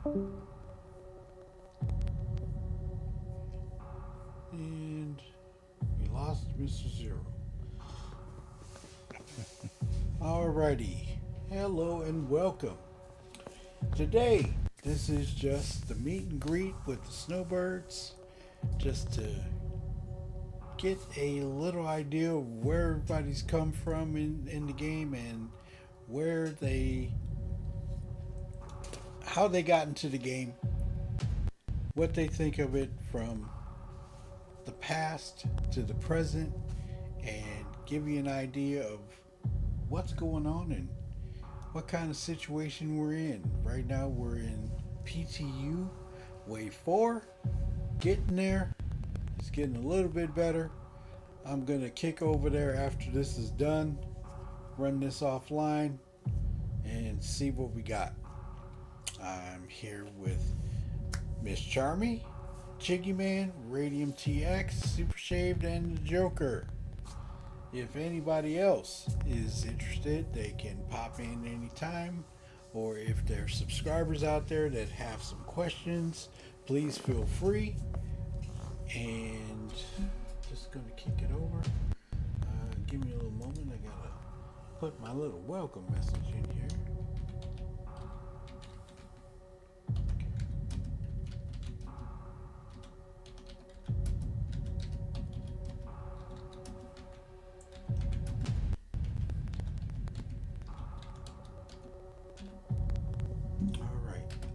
And we lost Mr. Zero. Alrighty. Hello and welcome. Today, this is just the meet and greet with the Snowbirds. Just to get a little idea of where everybody's come from in the game and where they how they got into the game, what they think of it from the past to the present, and give you an idea of what's going on and what kind of situation we're in. Right now, we're in PTU Wave 4, getting there. It's getting a little bit better. I'm going to kick over there after this is done, run this offline, and see what we got. I'm here with Miss Charmy, Chiggy Man, Radium TX, Super Shaved, and the Joker. If anybody else is interested, they can pop in anytime. Or if there's subscribers out there that have some questions, please feel free. And just going to kick it over. Give me a little moment. I got to put my little welcome message in here.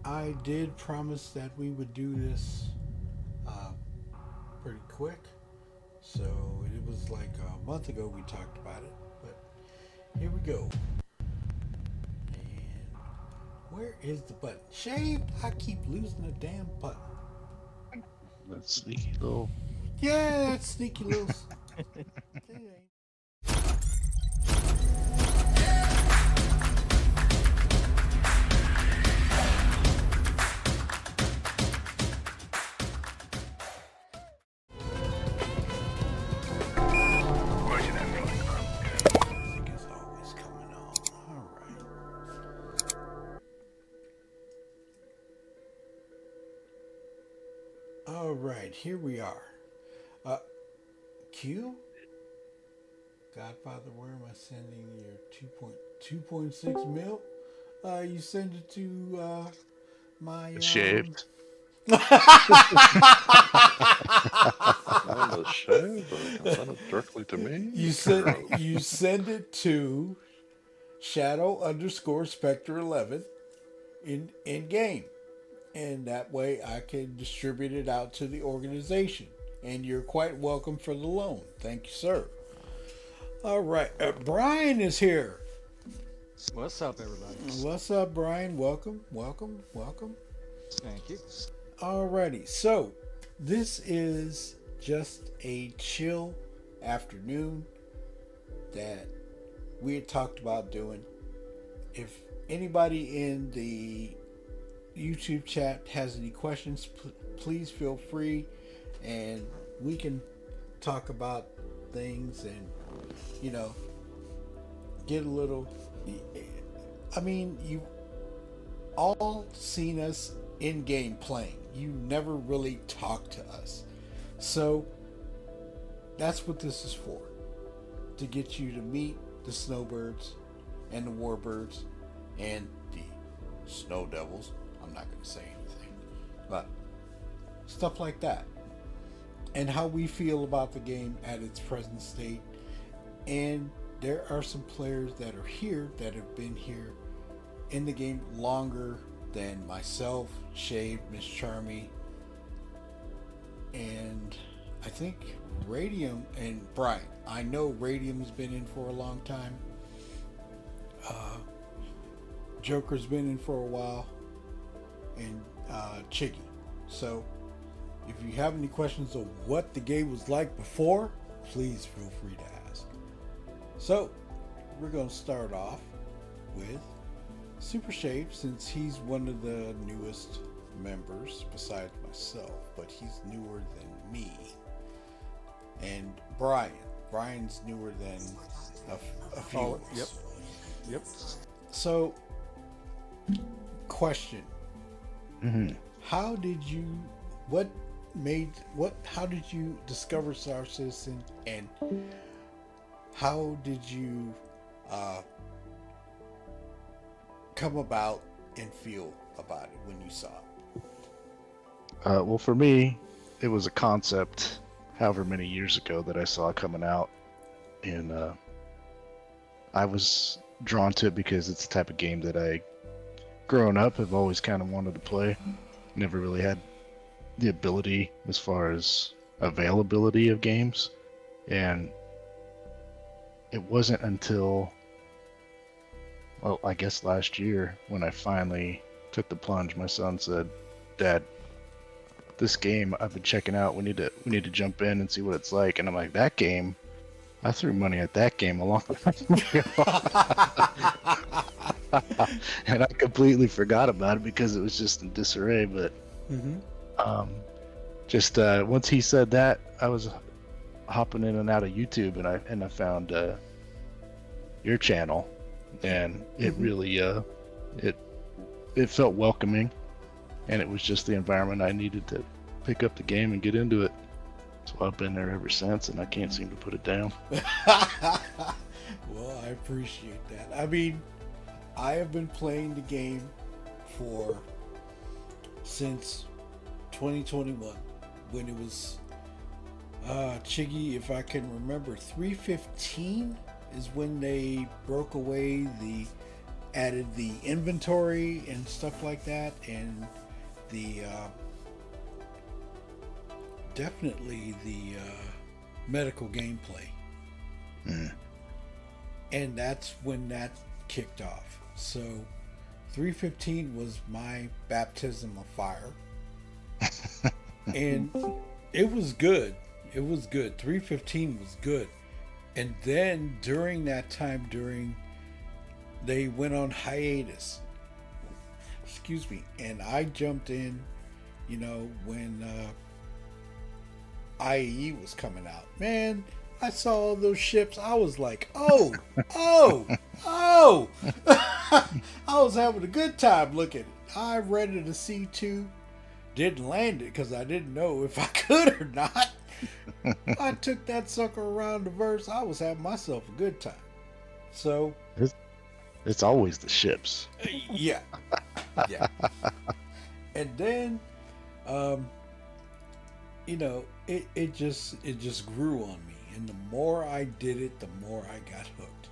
I did promise that we would do this pretty quick. So it was like a month ago we talked about it. But here we go. And where is the button? Shave, I keep losing the damn button. That sneaky little. Yeah, that sneaky little. All right, here we are. Q? Godfather, where am I sending your 2.6 mil? You send it to my Shaved. On the show, but send it directly to me. You send it to Shadow_Spectre11 in game. And that way I can distribute it out to the organization. And you're quite welcome for the loan. Thank you, sir. All right. Brian is here. What's up, everybody? What's up, Brian? Welcome, welcome, welcome. Thank you. Alrighty. So, this is just a chill afternoon that we had talked about doing. If anybody in the YouTube chat has any questions, please feel free, and we can talk about things and get a little. I mean, you all seen us in game playing. You never really talk to us, so that's what this is for, to get you to meet the Snowbirds and the Warbirds and the Snow Devils. I'm not going to say anything, but stuff like that, and how we feel about the game at its present state. And there are some players that are here that have been here in the game longer than myself, Shave, Miss Charmy, and I think Radium and Brian. I know Radium's been in for a long time. Joker's been in for a while, and Chiggy. So if you have any questions of what the game was like before, please feel free to ask. So we're going to start off with Super Shave, since he's one of the newest members besides myself, but he's newer than me. And Brian's newer than a few of us. Yep. So, question. Mm-hmm. How did you? What made? What? How did you discover Star Citizen? And how did you uh, come about and feel about it when you saw it? Well, for me, it was a concept, however many years ago, that I saw coming out, and I was drawn to it because it's the type of game that I, growing up, have always kind of wanted to play. Never really had the ability as far as availability of games, and it wasn't until, well, I guess last year when I finally took the plunge. My son said, "Dad, this game I've been checking out. We need to jump in and see what it's like." And I'm like, "That game? I threw money at that game a long time ago." And I completely forgot about it because it was just in disarray. But Mm-hmm. just once he said that, I was hopping in and out of YouTube, and I found your channel, and it really it felt welcoming, and it was just the environment I needed to pick up the game and get into it. So I've been there ever since, and I can't seem to put it down. Well, I appreciate that. I mean, I have been playing the game since 2021 when it was Chiggy, if I can remember, 315 is when they broke away added the inventory and stuff like that, and the definitely the medical gameplay. Mm. And that's when that kicked off. So 315 was my baptism of fire. And it was good. It was good. 315 was good. And then during that time, they went on hiatus. Excuse me. And I jumped in, when IE was coming out. Man, I saw all those ships. I was like, oh. I was having a good time looking at it. I rented a C2. Didn't land it because I didn't know if I could or not. I took that sucker around the verse. I was having myself a good time. So It's always the ships. yeah. And then it just grew on me, and the more I did it, the more I got hooked.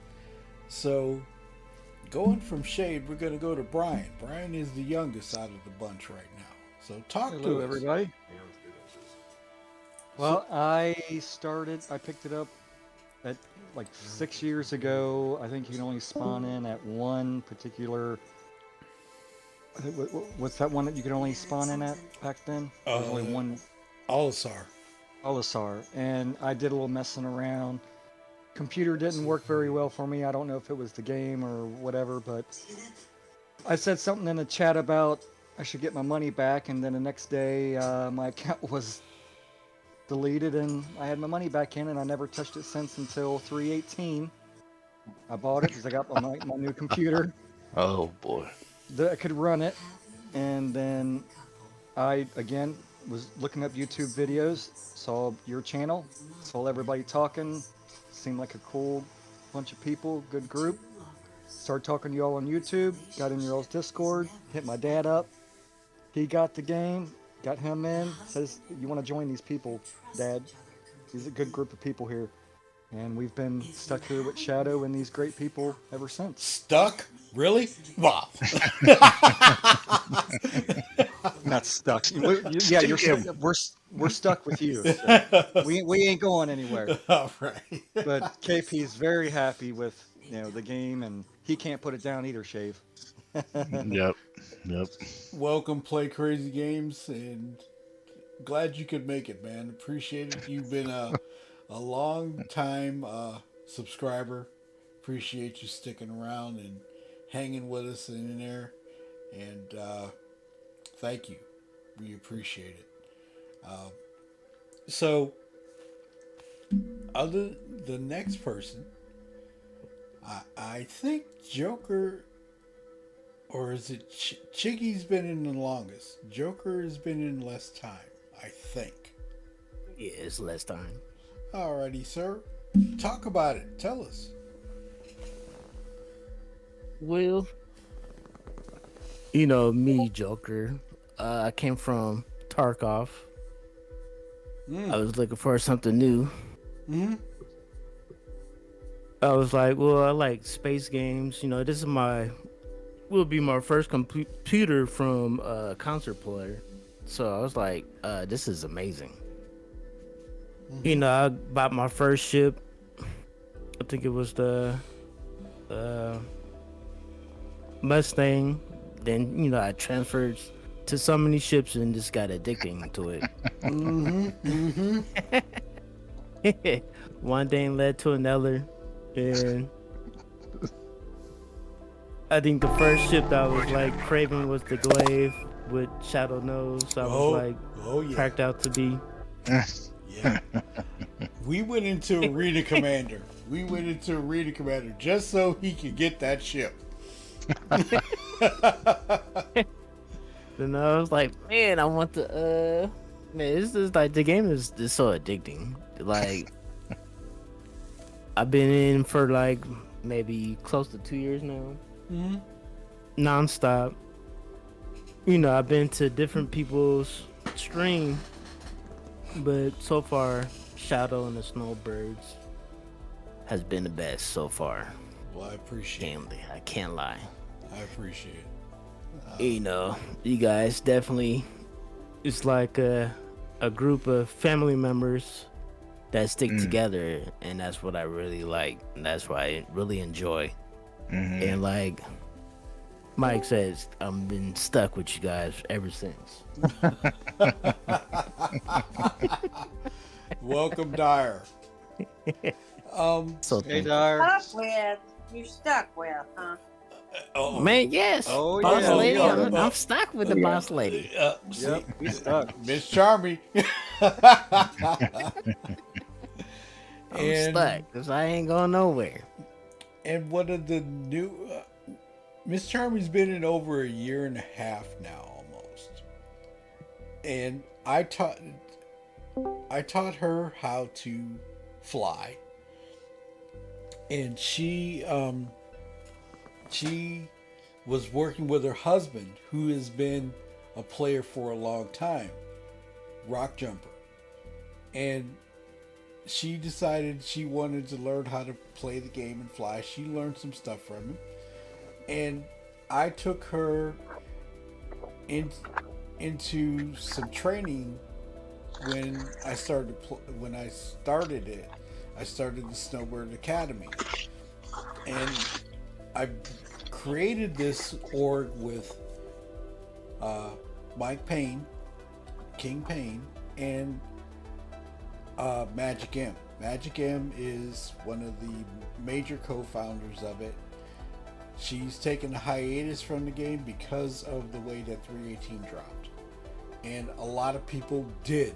So going from Shade, we're going to go to Brian. Brian is the youngest out of the bunch right now. So talk Hello, to us. everybody. Well, I picked it up at like 6 years ago. I think you can only spawn in at one particular. What's that one that you could only spawn in at back then? There's only one. Olisar. Olisar. And I did a little messing around. Computer didn't work very well for me. I don't know if it was the game or whatever, but I said something in the chat about I should get my money back, and then the next day my account was deleted and I had my money back in, and I never touched it since until 318. I bought it because I got my new computer Oh boy. that I could run it, and then I again was looking up YouTube videos, saw your channel, saw everybody talking, seemed like a cool bunch of people, good group. Started talking to y'all on YouTube, got in your all's Discord, hit my dad up. He got the game, got him in, says, "You want to join these people, Dad? He's a good group of people here." And we've been stuck here with Shadow and these great people ever since. Stuck? Really? Wow. Not stuck. Yeah, we're stuck with you. So we ain't going anywhere. All right. But KP's very happy with the game, and he can't put it down either, Shave. Yep. Welcome, Play Crazy Games, and glad you could make it, man. Appreciate it. You've been a long time subscriber. Appreciate you sticking around and hanging with us in there, and thank you. We appreciate it. So, the next person, I think Joker Or is it Chiggy's been in the longest? Joker has been in less time, I think. Yeah, it's less time. Alrighty, sir. Talk about it. Tell us. Well, you know me, Joker. I came from Tarkov. I was looking for something new. Mm-hmm. I was like, well, I like space games. You know, this is will be my first computer from a concert player. So I was like, this is amazing. You know, I bought my first ship. I think it was the Mustang. Then, you know, I transferred to so many ships and just got addicting to it. One thing led to another. And I think the first ship that I was like craving was the Glaive with Shadow Nose. I was cracked out to be. Yeah. We went into Arena Commander. Just so he could get that ship. Then I was like, man, I want to man, this is like the game is so addicting. Like I've been in for like maybe close to 2 years now. Non-stop. You know, I've been to different people's stream, but so far Shadow and the Snowbirds has been the best so far. Well, I appreciate it. I can't lie. I appreciate it. You know, you guys definitely, it's like a group of family members that stick together, and that's what I really like, and that's what I really enjoy. And like Mike says, I've been stuck with you guys ever since. Welcome, Dyer. So Hey, thank Dar. You're stuck with, huh? you. Man, yes, Oh, boss yeah. lady, Yeah. I'm stuck with the boss lady. See, We stuck. Miss Charmy. I'm stuck because I ain't going nowhere. And one of the new Miss Charmy's been in over a year and a half now, almost. And I taught her how to fly, and she was working with her husband, who has been a player for a long time, Rock Jumper, and she decided she wanted to learn how to play the game and fly. She learned some stuff from him, and I took her into some training when I started it. I started the Snowbird Academy, and I created this org with Mike Payne, King Payne, and Magic M. Magic M is one of the major co-founders of it. She's taken a hiatus from the game because of the way that 318 dropped, and a lot of people did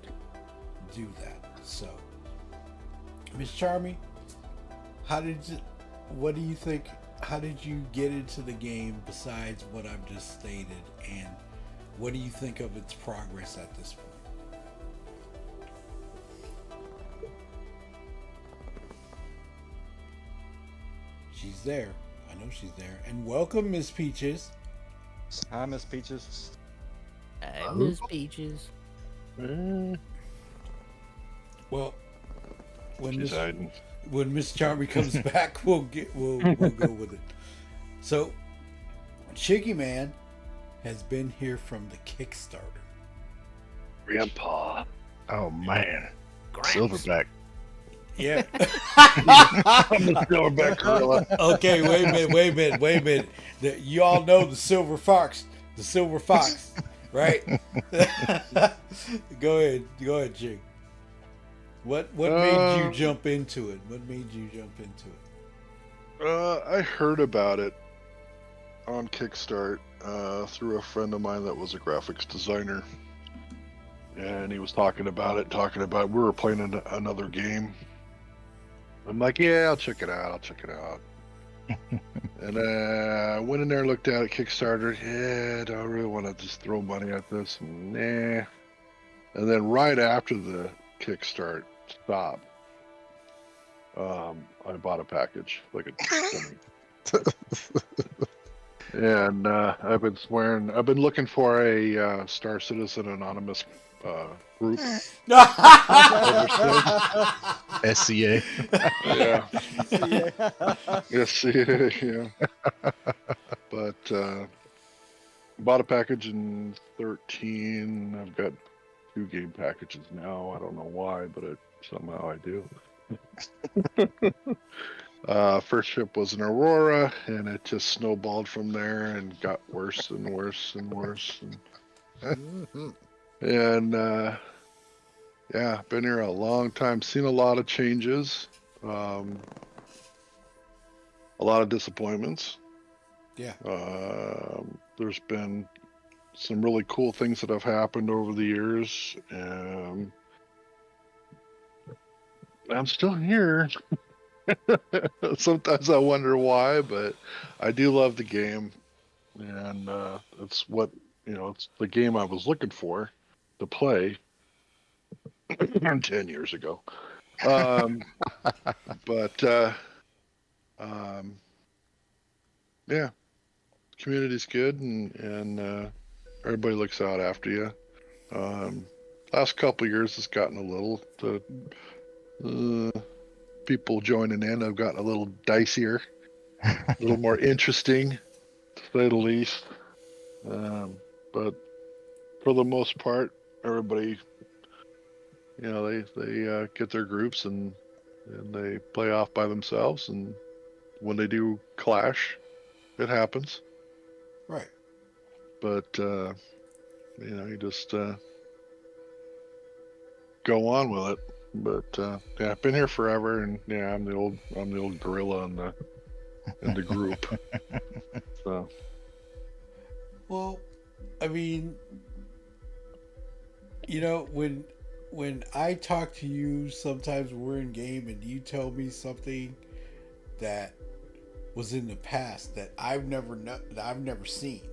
do that. So, Miss Charmy, what do you think? How did you get into the game besides what I've just stated, and what do you think of its progress at this point? She's there. I know she's there. And welcome, Miss Peaches. Hi, Miss Peaches. Hey, Miss Peaches. Well, when She's hiding. Miss Charmy comes back, we'll go with it. So, Chicky Man has been here from the Kickstarter. Grandpa. Oh man, Silverback. Yeah. I'm the Silverback gorilla. Okay, wait a minute. You all know the silver fox, right? Go ahead, Chick. What made you jump into it? I heard about it on Kickstart through a friend of mine that was a graphics designer, and he was talking about it. We were playing another game. I'm like, yeah, I'll check it out. And I went in there, looked at it, Kickstarter. Yeah, do I really want to just throw money at this? Nah. And then right after the Kickstart stopped, I bought a package, like a dummy. And I've been looking for a Star Citizen Anonymous group. SCA. Yeah. Yeah. Yes, yeah. But bought a package in 13. I've got 2 game packages now. I don't know why, but somehow I do. First ship was an Aurora, and it just snowballed from there and got worse and worse and worse. And yeah, been here a long time. Seen a lot of changes, a lot of disappointments. Yeah. There's been some really cool things that have happened over the years. I'm still here. Sometimes I wonder why, but I do love the game, and it's what it's the game I was looking for to play 10 years ago. But yeah, community's good, and everybody looks out after you. Last couple of years, it's gotten a little people joining in. I've gotten a little dicier, a little more interesting, to say the least. But for the most part, everybody, they get their groups and they play off by themselves. And when they do clash, it happens. Right. But you just go on with it. But yeah, I've been here forever, and yeah, I'm the old gorilla in the group. So. Well, I mean, when I talk to you, sometimes we're in game and you tell me something that was in the past that I've never seen,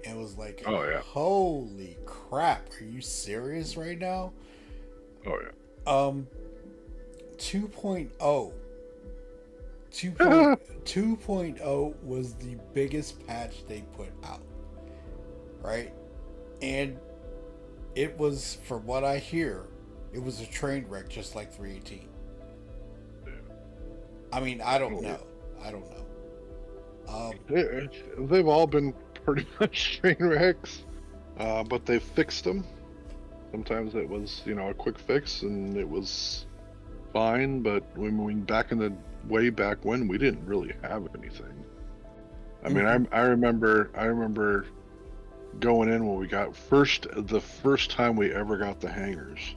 and was like, Oh yeah. holy crap, are you serious right now? Oh yeah. 2.0 2.0 was the biggest patch they put out, right? And it was, from what I hear, it was a train wreck, just like 318. I mean, I don't know. They've all been pretty much train wrecks, but they fixed them. Sometimes it was, a quick fix and it was fine. But when way back when, we didn't really have anything. I mean, I remember going in when we got the first time we ever got the hangars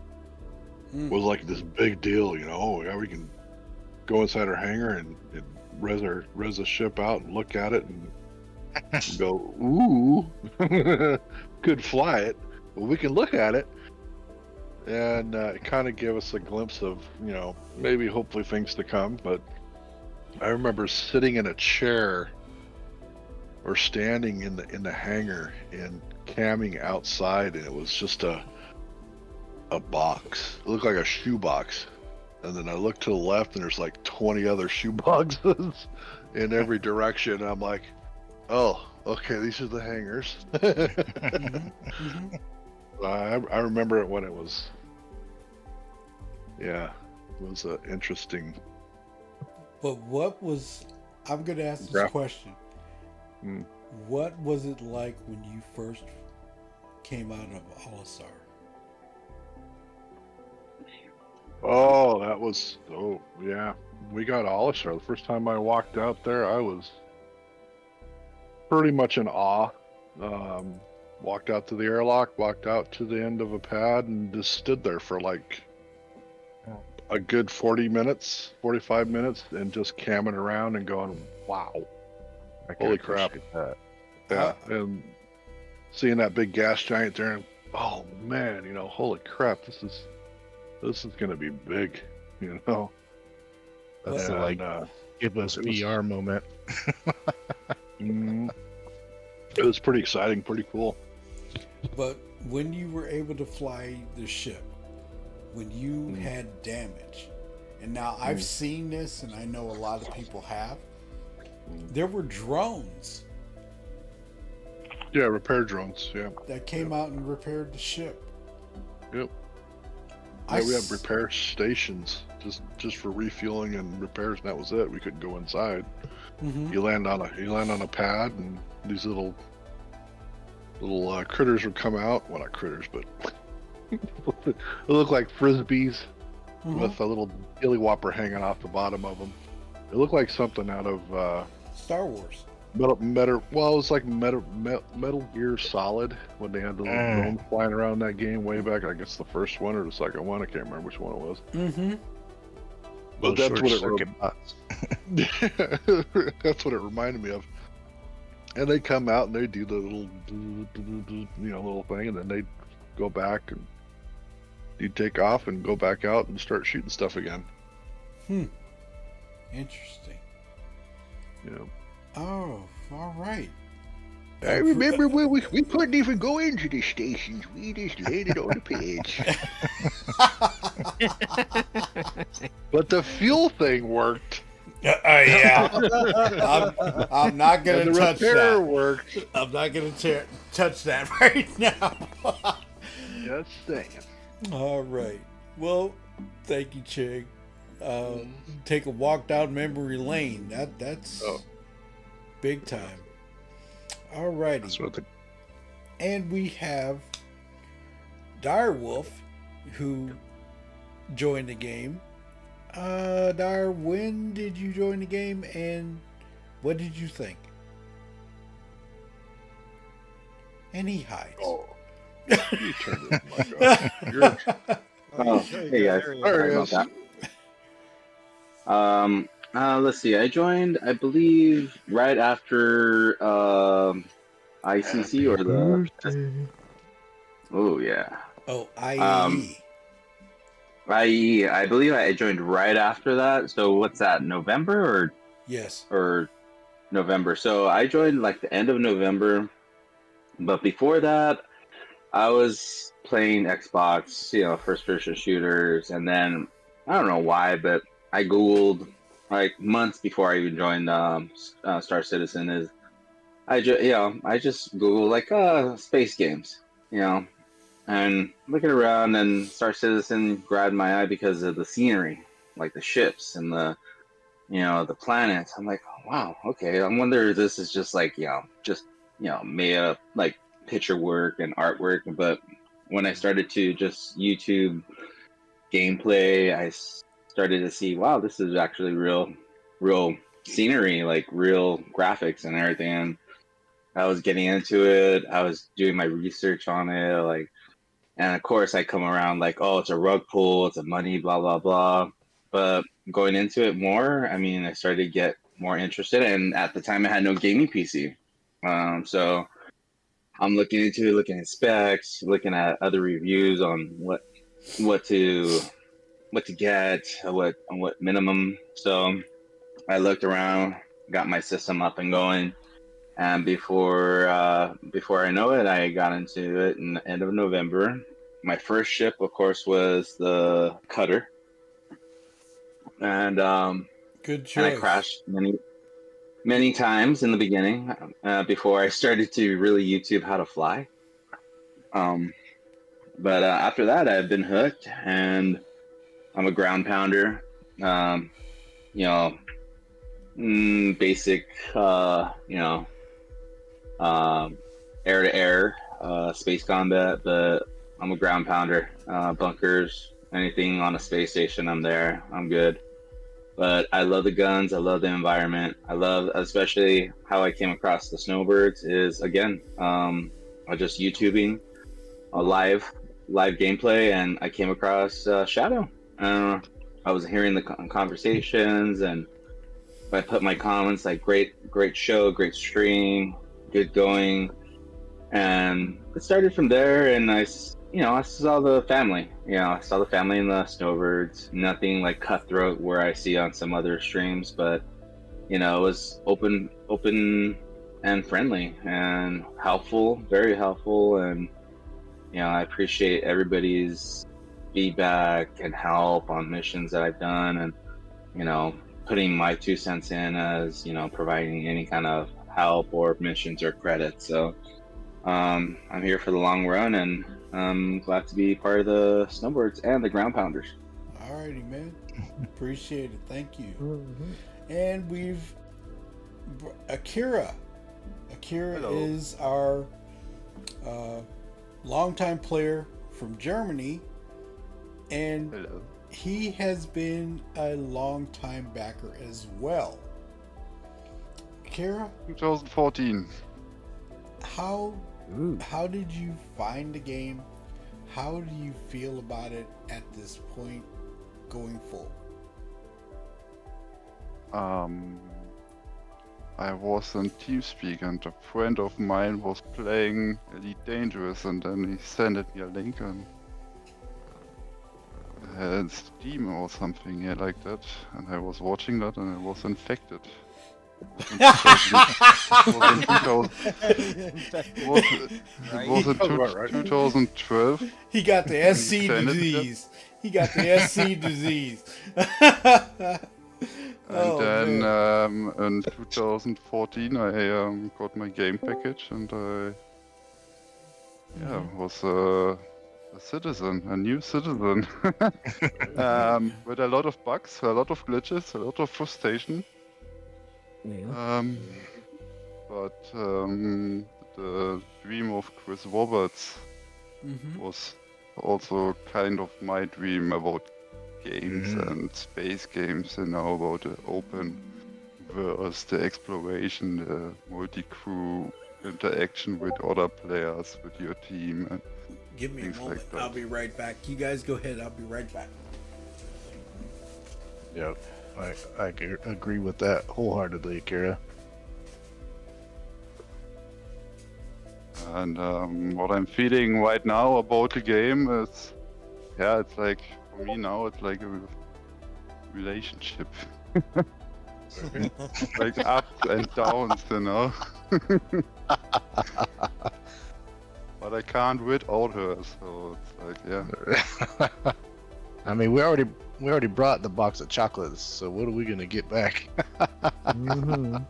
was like this big deal. Oh yeah, we can go inside our hangar and res a ship out and look at it and go, ooh, could fly it, but we can look at it. And it kind of gave us a glimpse of, maybe hopefully things to come. But I remember sitting in a chair or standing in the hangar and camming outside, and it was just a box. It looked like a shoe box. And then I looked to the left, and there's like 20 other shoe boxes in every direction. And I'm like, oh, okay, these are the hangars. I remember it when it was, yeah, it was interesting. But I'm going to ask this question. What was it like when you first came out of Olisar? Oh, yeah. We got Olisar. The first time I walked out there, I was pretty much in awe. Walked out to the airlock, walked out to the end of a pad, and just stood there for like a good 45 minutes, and just camming around and going, wow. Holy crap. That. Yeah, and seeing that big gas giant there, and oh man, holy crap, this is gonna be big, That's Yeah, the like and, give us it was- VR moment. mm, it was pretty exciting, pretty cool. But when you were able to fly the ship, when you Mm. had damage, and now I've seen this, and I know a lot of people have, there were drones Yeah, repair drones. Yeah, that came out and repaired the ship. yep. I Yeah, we had s- repair stations just for refueling and repairs, and that was it. We couldn't go inside. Mhm. You land on a pad, and these little critters would come out. Well, not critters, but they look like frisbees Mhm. with a little dilly whopper hanging off the bottom of them. It looked like something out of Star Wars. Metal. Well, it was like Metal Gear Solid when they had the little drones flying around that game way back. I guess the first one or the second one. I can't remember which one it was. Mm-hmm. But Those that's what it short-circuit bots. that's what it reminded me of. And they come out and they do the little, little thing, and then they go back and you take off and go back out and start shooting stuff again. Interesting. You know. Oh, all right. I remember when we couldn't even go into the stations. We just landed on the pads. But the fuel thing worked. Yeah. I'm not And gonna the touch repair that. worked. I'm not gonna touch that right now. Just saying. All right. Well, thank you, Chig. Take a walk down memory lane. That's big time. All righty. That's what the And we have Direwolf, who joined the game. Dire, when did you join the game, and what did you think? And he hides. Oh. You turned this mic off. You're- Oh, hey guys. There he is. Sorry about that. Let's see. I joined, I believe, right after ICC or the. Oh yeah, Oh, IE. I believe I joined right after that. So what's that? November Yes. or November? So I joined like the end of November, but before that, I was playing Xbox, first-person shooters, and then I don't know why, but I Googled like months before I even joined Star Citizen. I just Googled like space games, and looking around, and Star Citizen grabbed my eye because of the scenery, like the ships and the planets. I'm like, oh, wow, okay. I wonder if this is just like made up like picture work and artwork. But when I started to just YouTube gameplay, I started to see, wow, this is actually real scenery, like real graphics and everything. And I was getting into it. I was doing my research on it, and of course I come around like, oh, it's a rug pull, it's a money, blah blah blah. But going into it more, I mean, I started to get more interested, and at the time I had no gaming PC, so I'm looking at specs, looking at other reviews on what to get, what minimum. So I looked around, got my system up and going, and before I know it, I got into it in the end of November. My first ship, of course, was the cutter, and Good choice. and I crashed many times in the beginning before I started to really YouTube how to fly. But after that, I've been hooked, and I'm a ground pounder. Basic, air to air, space combat. But I'm a ground pounder. Bunkers, anything on a space station, I'm there. I'm good. But I love the guns. I love the environment. I love, especially how I came across the Snowbirds is, again, I just YouTubing a live gameplay, and I came across Shadow. I was hearing the conversations, and I put my comments like, great show, great stream, good going. And it started from there, and I I saw the family. I saw the family in the Snowbirds. Nothing like cutthroat where I see on some other streams, but it was open and friendly and helpful, very helpful, and I appreciate everybody's feedback and help on missions that I've done, and putting my 2 cents in as providing any kind of help or missions or credits. So I'm here for the long run, and I'm glad to be part of the Snowbirds and the Ground Pounders. Alrighty, man. Appreciate it. Thank you. Mhm. And we've Akira. Akira Hello. is our longtime player from Germany, and Hello. he has been a longtime backer as well. Akira, 2014. how Ooh. how did you find the game? How do you feel about it at this point going forward? I was in TeamSpeak and a friend of mine was playing Elite Dangerous and then he sent me a link and Steam or something here like that, and I was watching that and I was infected. It was in 2012. He got the SC Send it, disease. He got the SC disease. And Oh, then man. in 2014 I got my game package and I was a citizen, a new citizen. With a lot of bugs, a lot of glitches, a lot of frustration. Yeah. But the dream of Chris Warbirds Mhm. was also kind of my dream about games and space games, about the open verse, the exploration, the multi-crew interaction with other players, with your team. And Give me a things like moment. that. I'll be right back. You guys go ahead. I'll be right back. Yep. I agree with that wholeheartedly, Akira. And what I'm feeling right now about the game is, it's like, for me now, it's like a relationship. Like ups and downs, But I can't without her, so it's like, I mean, we already brought the box of chocolates, so what are we gonna get back? Mhm.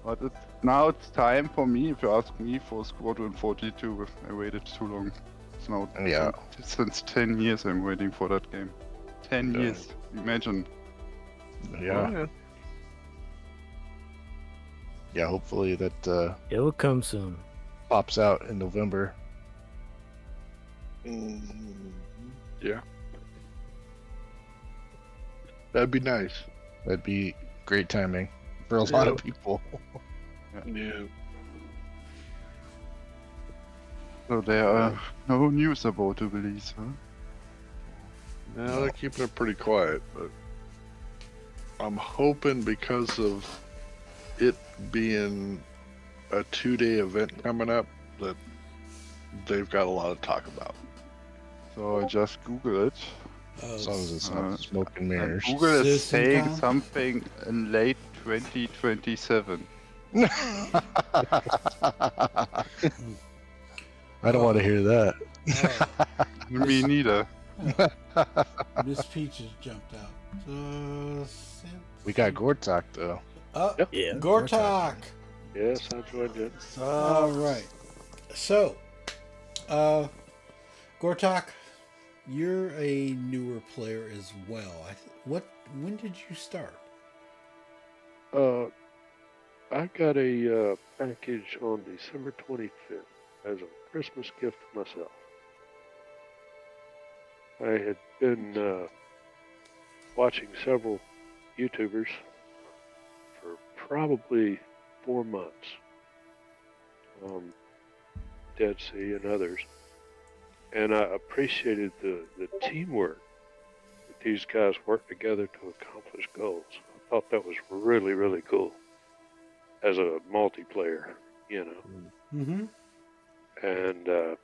But now it's time for me, if you ask me, for Squadron 42. I waited too long. It's now Yeah. since 10 years I'm waiting for that game. 10 Yeah. years, imagine. Yeah. Yeah, hopefully that It will come soon. pops out in November. Yeah. That'd be nice. That'd be great timing for a lot of people. Yeah. So there are no news about the release, huh? Now they're keeping it pretty quiet, but I'm hoping because of it being a 2-day event coming up that they've got a lot to talk about. So I just Google it. As long as it's Uh, not smoke and And mirrors. Google is Citizen saying Con? something in late 2027. I don't want to hear that. Me neither. Miss Peaches jumped out. We got Gortok though. Yeah. Gortok. Yes, I joined it. All right. So, Gortok, you're a newer player as well. When did you start? I got a package on December 25th as a Christmas gift to myself. I had been watching several YouTubers for probably 4 months. Dead Sea and others. And I appreciated the teamwork that these guys work together to accomplish goals. I thought that was really, really cool as a multiplayer, Mm-hmm. and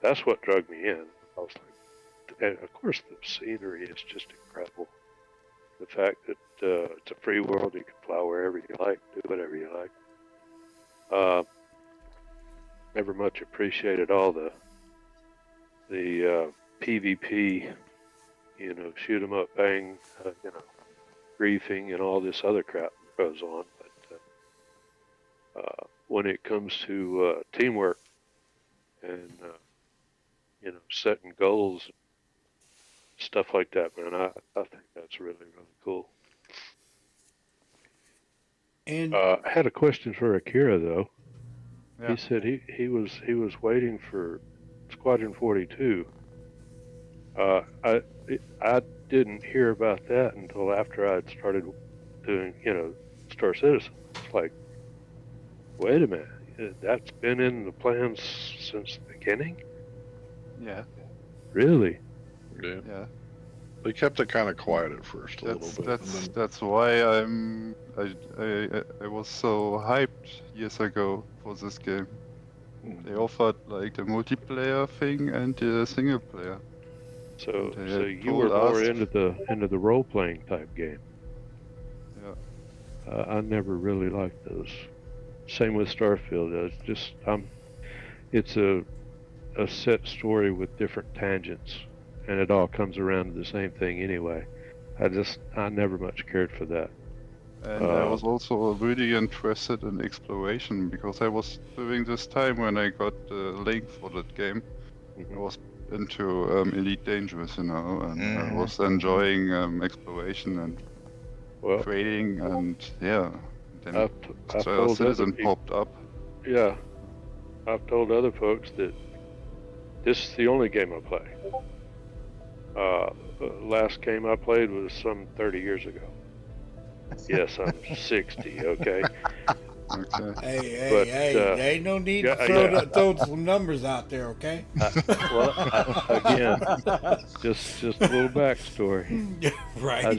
that's what drug me in. I was like, and of course the scenery is just incredible. The fact that it's a free world, you can fly wherever you like, do whatever you like. Never much appreciated all the PvP, shoot 'em up, bang, griefing and all this other crap that goes on. But when it comes to teamwork and setting goals, stuff like that, man, I think that's really, really cool. And I had a question for Akira though. Yeah. He said he was waiting for Squadron 42. I didn't hear about that until after I'd started doing Star Citizen. It's like, wait a minute, that's been in the plans since the beginning? Yeah. Really? Yeah. Yeah. They kept it kind of quiet at first a little bit. and then, That's why I was so hyped years ago for this game. They offered like the multiplayer thing and the single player. So They you were told more us- into the role playing type game. Yeah. I never really liked those. Same with Starfield. It's a set story with different tangents, and it all comes around to the same thing anyway. I never much cared for that. And I was also really interested in exploration because I was during this time when I got the link for that game. I was into Elite Dangerous, and I was enjoying exploration and Well, trading, and yeah. Then I've Star told other Citizen people, popped up. yeah, I've told other folks that this is the only game I play. Last game I played was some 30 years ago. Yes, I'm 60. Okay. Okay. hey, But, there ain't no need to throw some numbers out there, okay? Again, just a little backstory. Right. I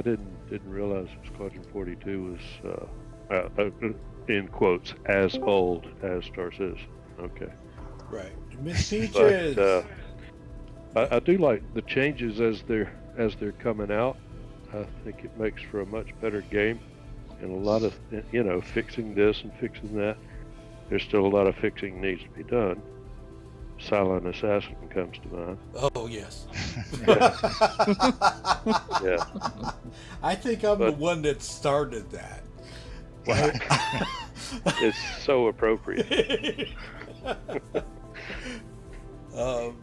didn't realize Squadron 42 was in quotes as old as Star Citizen. Okay. Right. Miss Peaches. But I do like the changes as they're coming out. I think it makes for a much better game, and a lot of fixing this and fixing that. There's still a lot of fixing needs to be done. Silent Assassin comes to mind. Oh yes. Yeah. I think I'm the one that started that. It's so appropriate. All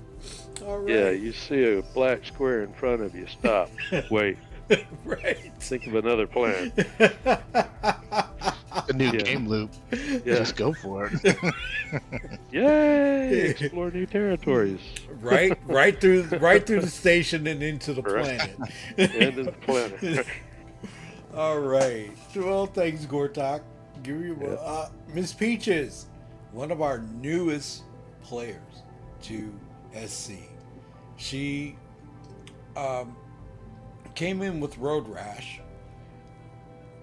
right. Yeah, you see a black square in front of you, stop, wait, Right. think of another plan. A new Yeah. game loop. Yeah. Just go for it. Yay! Explore new territories. Right through the station and into the Right. planet. End of the planet. All right. Well, thanks, Gortok. Give you Yeah. Miss Peaches, one of our newest players to SC. She came in with Road Rash,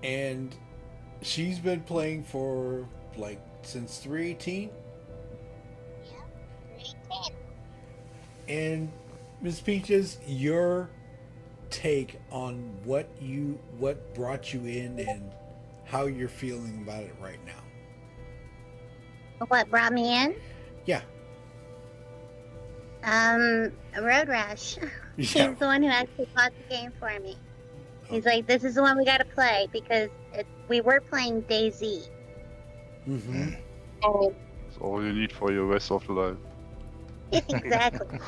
and she's been playing for since 318. And Miss Peaches, your take on what brought you in and how you're feeling about it right now. What brought me in? Yeah. Road Rash. He's Yeah. the one who actually bought the game for me. He's like, this is the one we got to play because we were playing DayZ. Mm-hmm. And That's all you need for your rest of the life. exactly.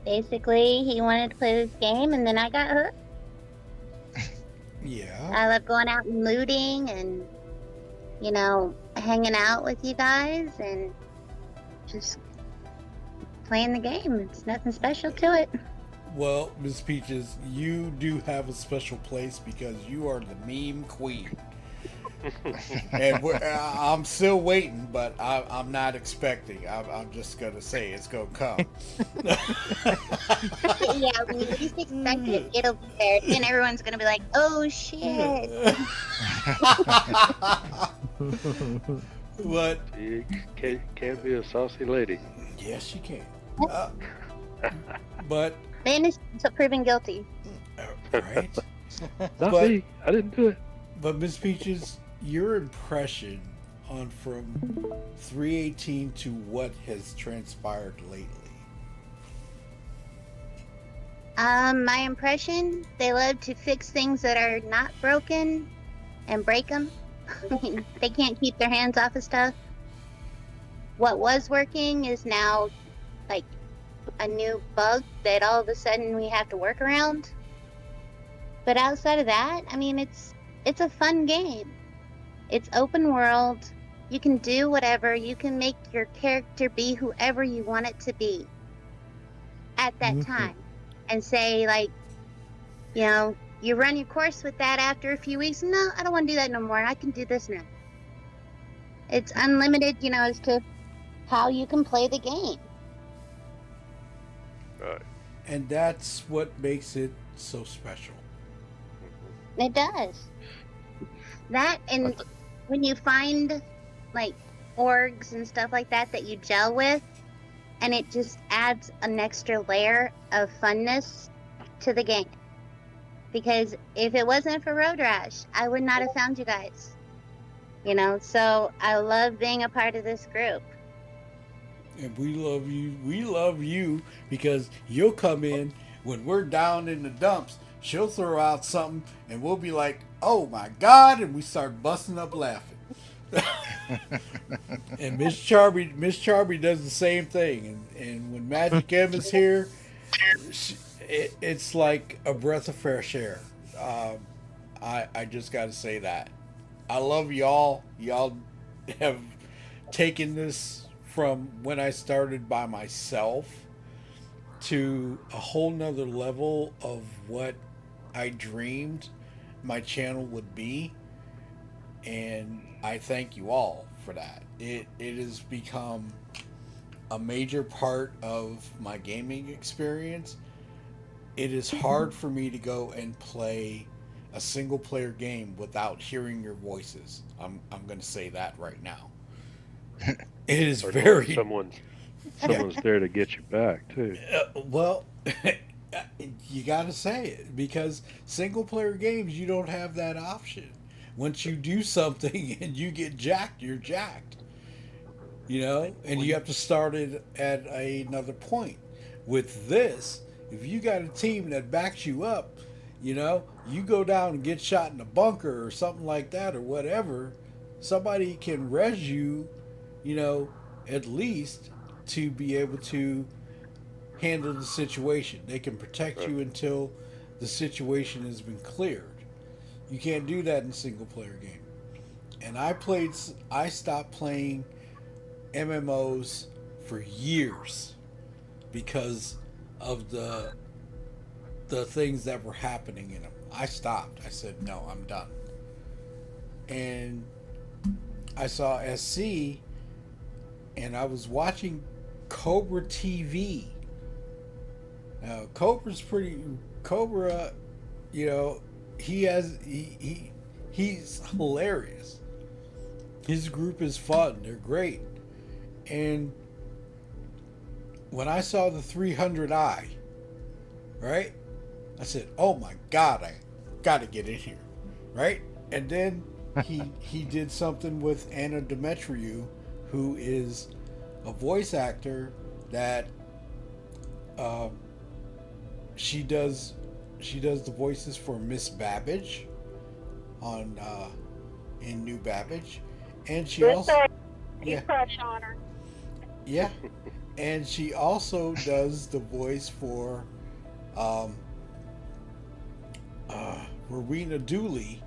Basically, he wanted to play this game, and then I got hooked. Yeah. I love going out and looting and, hanging out with you guys and just playing the game. It's nothing special to it. Well, Miss Peaches, you do have a special place because you are the meme queen. And I'm still waiting, but I'm not expecting. I'm just gonna say it's gonna come. Yeah, when you least expect it, it'll be there. Then everyone's gonna be like, "Oh shit!" But You can't be a saucy lady. yes, you can. But The innocents are proven guilty. right. Not But- me. I didn't do it. But Miss Peaches, your impression on from 318 to what has transpired lately? My impression: they love to fix things that are not broken and break them. They can't keep their hands off of stuff. What was working is now like a new bug that all of a sudden we have to work around. But outside of that, I mean, it's a fun game. It's open world. You can do whatever. You can make your character be whoever you want it to be at that time, and say like, you know, you run your course with that after a few weeks. No, I don't want to do that no more. I can do this now. It's unlimited, you know, as to how you can play the game. Right. And that's what makes it so special. It does. That, and when you find like orgs and stuff like that that you gel with, and it just adds an extra layer of funness to the game. Because if it wasn't for Road Rash, I would not have found you guys. You know, so I love being a part of this group. And we love you. We love you because you'll come in when we're down in the dumps. She'll throw out something and we'll be like, "Oh my God!" and we start busting up laughing. And Miss Charby does the same thing. And when Magic M is here, it's like a breath of fresh air. I just got to say that. I love y'all. Y'all have taken this from when I started by myself to a whole nother level of what I dreamed my channel would be. And I thank you all for that. It has become a major part of my gaming experience. It is hard for me to go and play a single player game without hearing your voices. I'm going to say that right now. It is Or very someone's there to get you back too. well. You got to say it because single player games you don't have that option. Once you do something and you get jacked, you're jacked. You know, and you have to start it at another point. With this, if you got a team that backs you up, you know, you go down and get shot in a bunker or something like that or whatever, somebody can res you, you know, at least to be able to handle the situation. They can protect you until the situation has been cleared. You can't do that in a single player game. And I stopped playing MMOs for years because of the things that were happening in them. I stopped. I said, no, I'm done. And I saw SC and I was watching Cobra TV. Now, Cobra, you know, he's hilarious. His group is fun. They're great. And when I saw the 300i, right, I said, oh my God, I got to get in here, right? And then he did something with Anna Demetriou, who is a voice actor that she does the voices for Miss Babbage on in New Babbage, and she also crush on her. yeah, and she also does the voice for Rowena Dooley,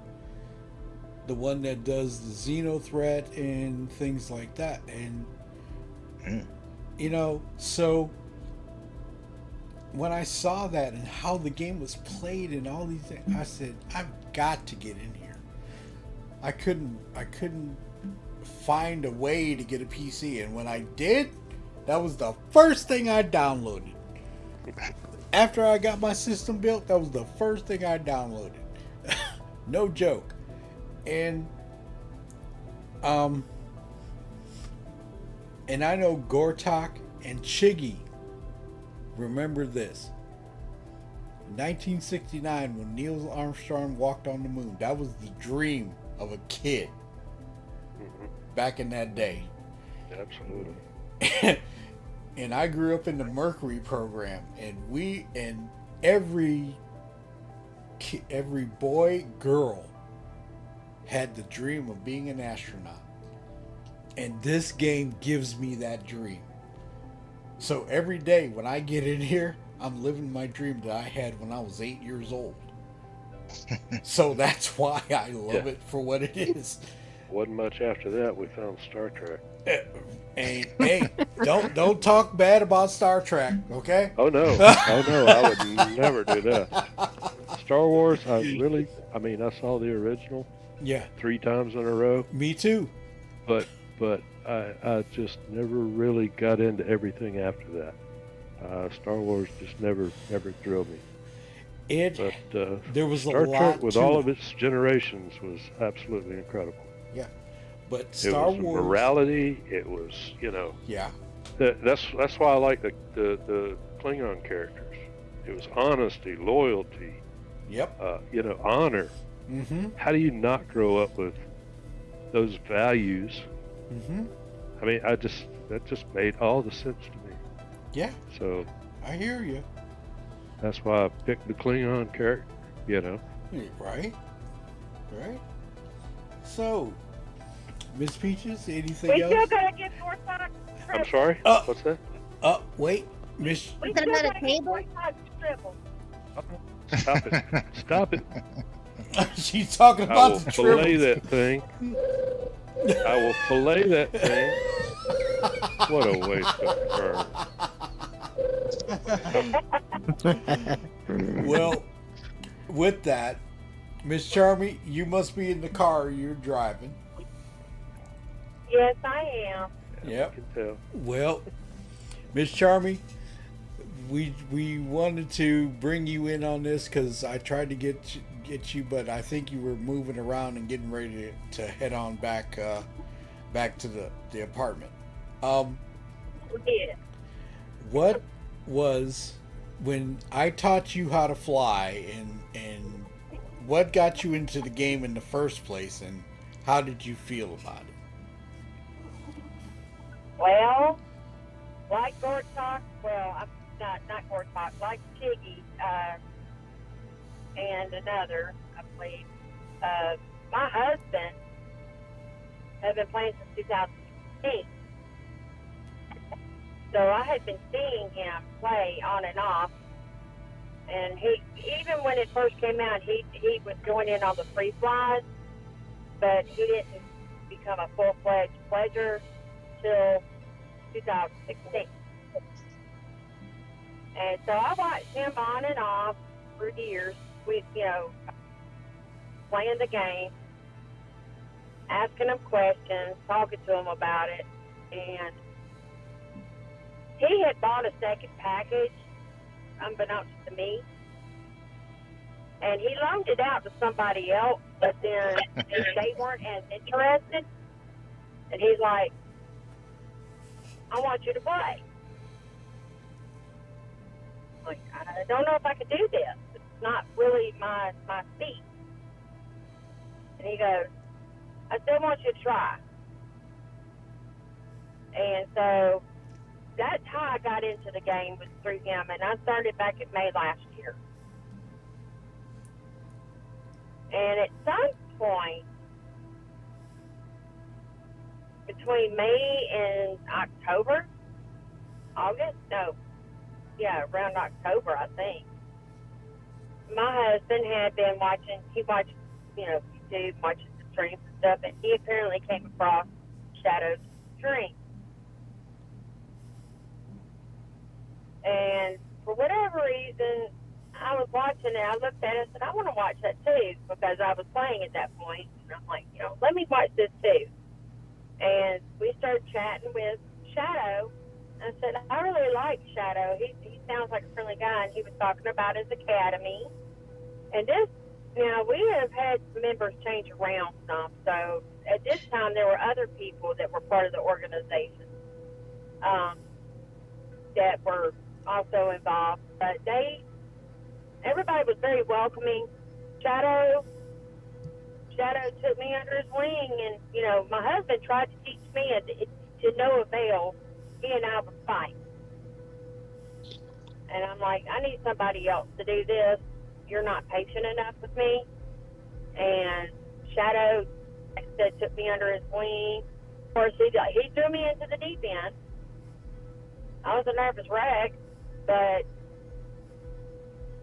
the one that does the Xeno threat and things like that, and you know, so when I saw that and how the game was played and all these things, I said, I've got to get in here. I couldn't find a way to get a PC, and when I did, that was the first thing I downloaded. After I got my system built, that was the first thing I downloaded. No joke. And and I know Gortok and Chiggy remember this. 1969, when Neil Armstrong walked on the moon, that was the dream of a kid back in that day. Absolutely. And I grew up in the Mercury program, and every boy, girl had the dream of being an astronaut. And this game gives me that dream. So every day when I get in here, I'm living my dream that I had when I was 8 years old. So that's why I love it for what it is. Wasn't much after that. We found Star Trek. Hey, don't talk bad about Star Trek, okay? Oh no, I would never do that. Star Wars, I saw the original. Yeah. 3 times in a row. Me too. But I just never really got into everything after that. Star Wars just never thrilled me. There was Star a lot Trek with to all it. of its generations was absolutely incredible. Yeah, but It Star was Wars morality. It was, Yeah. That's why I like the Klingon characters. It was honesty, loyalty. Yep. Honor. Mm-hmm. How do you not grow up with those values? Mm-hmm. I mean, that just made all the sense to me. Yeah. So I hear you. that's why I picked the Klingon character. Right. Right. So, Miss Peaches, anything We else? still gotta get Gortok. I'm sorry. Oh. What's that? Wait, Miss. We Is that still about a gotta get table? Gortok dribble. Stop it! Stop it! She's talking I about will the fillet tribbles. that thing. I will fillet that thing. What a waste of fur. Well, with that, Miss Charmy, you must be in the car you're driving. Yes, I am. Yep. I can tell. Well, Miss Charmy, we wanted to bring you in on this because I tried to get you, but I think you were moving around and getting ready to head on back to the apartment. We did. What was when I taught you how to fly, and what got you into the game in the first place, and how did you feel about it? Well, like Gortok, I'm not Gortok, like Chiggy, and another, I believe. My husband has been playing since 2016. So I had been seeing him play on and off. And he, even when it first came out, he was going in on the free flies, but he didn't become a full-fledged pleasure till 2016. And so I watched him on and off for years with, playing the game, asking him questions, talking to him about it. And he had bought a second package, unbeknownst to me. And he loaned it out to somebody else, but then they weren't as interested. And he's like, I want you to play. Like, I don't know if I could do this. It's not really my speed. And he goes, I still want you to try. And so that's how I got into the game, was through him. And I started back in May last year. And at some point, between May and around October, I think, my husband had been watching, he watched, YouTube, watches the streams and stuff, and he apparently came across Shadow's stream. And for whatever reason, I was watching it, I looked at it and said, I want to watch that too, because I was playing at that point. And I'm like, let me watch this too. And we started chatting with Shadow. I said, I really like Shadow. He sounds like a friendly guy. And he was talking about his academy. And we have had members change around some. So at this time, there were other people that were part of the organization that were also involved. But everybody was very welcoming. Shadow took me under his wing, and my husband tried to teach me, and to no avail. He and I would fight, and I'm like, I need somebody else to do this. You're not patient enough with me. And Shadow, like I said, took me under his wing. Of course, he threw me into the deep end. I was a nervous wreck, but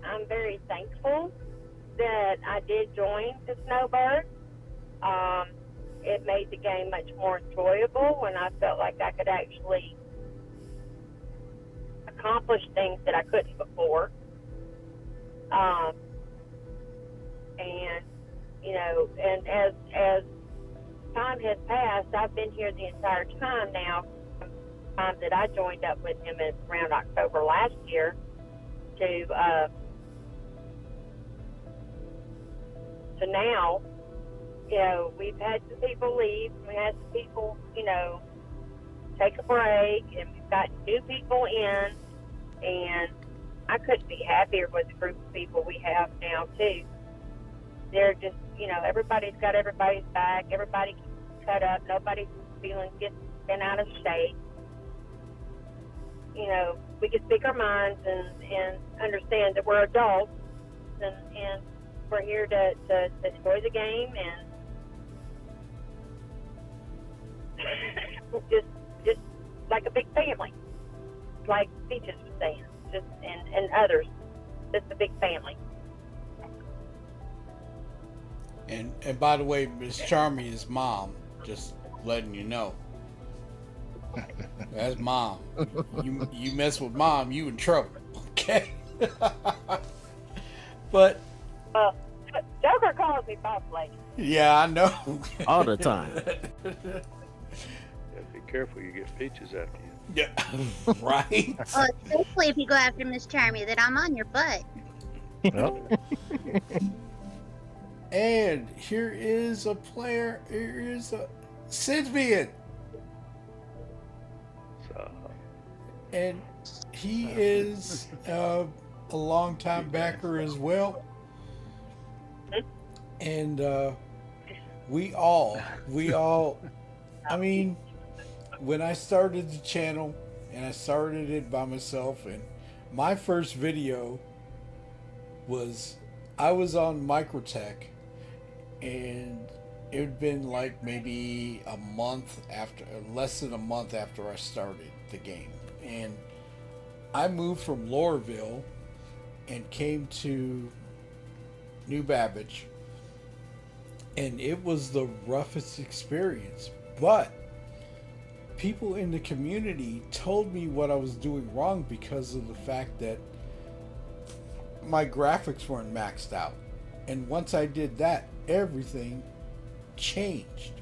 I'm very thankful that I did join the Snowbirds. It made the game much more enjoyable when I felt like I could actually accomplish things that I couldn't before. And as time has passed, I've been here the entire time now. From the time that I joined up with him around October last year to now, we've had some people leave. We had some people, take a break, and we've got new people in, and I couldn't be happier with the group of people we have now, too. They're just, everybody's got everybody's back. Everybody can cut up. Nobody's gets bent out of shape. We can speak our minds and understand that we're adults, and we're here to enjoy the game and just like a big family, like Peaches was saying, and others, just a big family. And by the way, Miss Charmy is mom. Just letting you know. That's mom. You mess with mom, you in trouble. Okay. But Joker calls me boss lady. yeah, I know. All the time. Yeah, be careful, you get Peaches after you. Yeah. Right. Well, especially if you go after Miss Charmy, then I'm on your butt. And here is a player. Here is a Sidvian. And he is a longtime backer as well. And we all, I mean, when I started the channel, and I started it by myself, and my first video was, I was on Microtech, and it had been like maybe a month after, less than a month after I started the game. And I moved from Lorville and came to New Babbage, and it was the roughest experience. But people in the community told me what I was doing wrong because of the fact that my graphics weren't maxed out. And once I did that, everything changed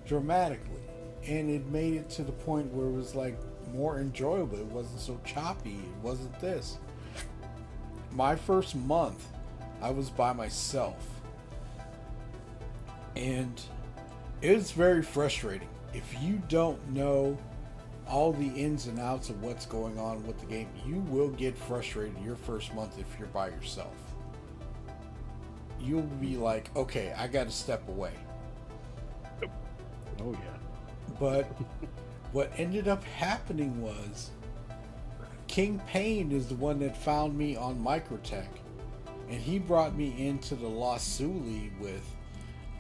dramatically. And it made it to the point where it was like more enjoyable. It wasn't so choppy. It wasn't this. My first month, I was by myself. And it's very frustrating. If you don't know all the ins and outs of what's going on with the game, you will get frustrated your first month if you're by yourself. You'll be like, okay, I got to step away. Oh yeah. But what ended up happening was King Payne is the one that found me on Microtech, and he brought me into the Lost Sully with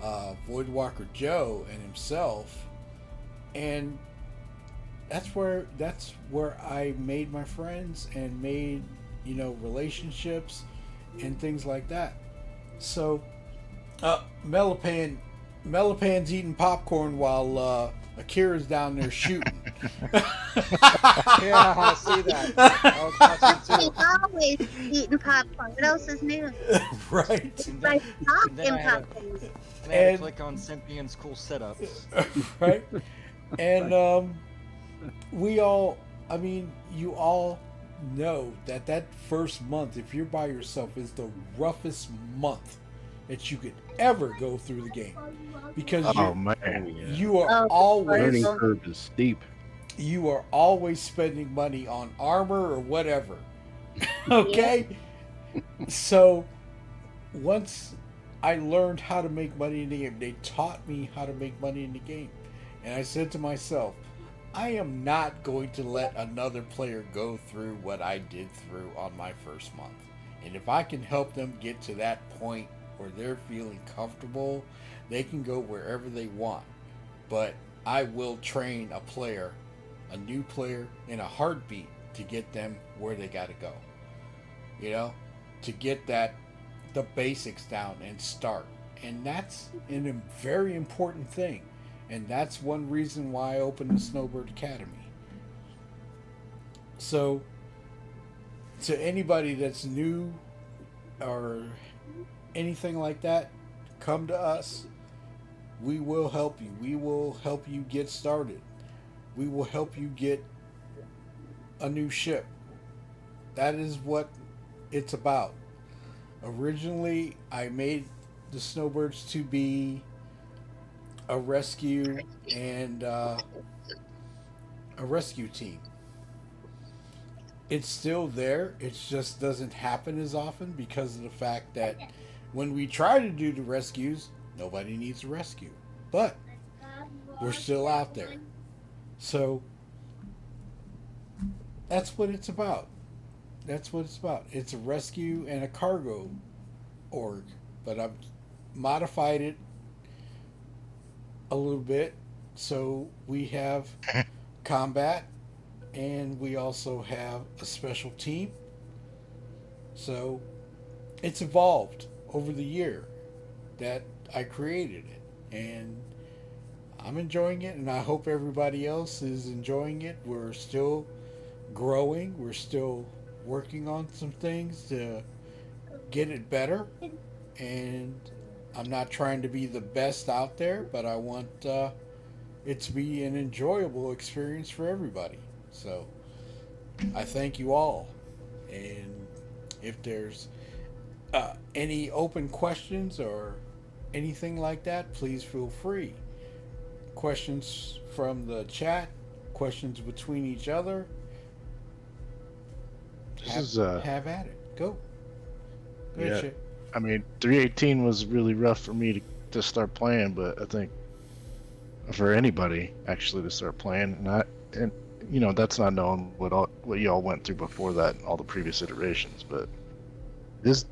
Voidwalker Joe and himself, and that's where I made my friends and made, relationships and things like that. So Melipan's eating popcorn while Akira's down there shooting. Yeah, I see that. I was watching He's too. always eating popcorn. What else is new? Right. And Like then, talk and then I and had to, popcorn. and I had to And- click on Cynthian's cool setups. Right. And we all, I mean, you all know that that first month, if you're by yourself, is the roughest month that you could ever go through the game, because Oh man. you are Oh, always Learning Well- curve is steep. you are always spending money on armor or whatever. Okay? So once I learned how to make money in the game, they taught me how to make money in the game. And I said to myself, I am not going to let another player go through what I did through on my first month. And if I can help them get to that point where they're feeling comfortable, they can go wherever they want. But I will train a player, a new player, in a heartbeat to get them where they got to go. You know, to get the basics down and start. And that's a very important thing. And that's one reason why I opened the Snowbird Academy. So, to anybody that's new or anything like that, come to us. We will help you. We will help you get started. We will help you get a new ship. That is what it's about. Originally, I made the Snowbirds to be a rescue and a rescue team. It's still there. It just doesn't happen as often because of the fact that when we try to do the rescues, nobody needs a rescue. But we're still out there. So that's what it's about. That's what it's about. It's a rescue and a cargo org. But I've modified it a little bit. So we have combat and we also have a special team. So it's evolved over the year that I created it. And I'm enjoying it, and I hope everybody else is enjoying it. We're still growing. We're still working on some things to get it better. And I'm not trying to be the best out there, but I want it to be an enjoyable experience for everybody. So I thank you all. And if there's any open questions or anything like that, please feel free. Questions from the chat, questions between each other. Have at it. Go. Go ahead, Yeah. Chip. I mean, 318 was really rough for me to start playing, but I think for anybody actually to start playing, and you know, that's not knowing what y'all went through before that and all the previous iterations, but this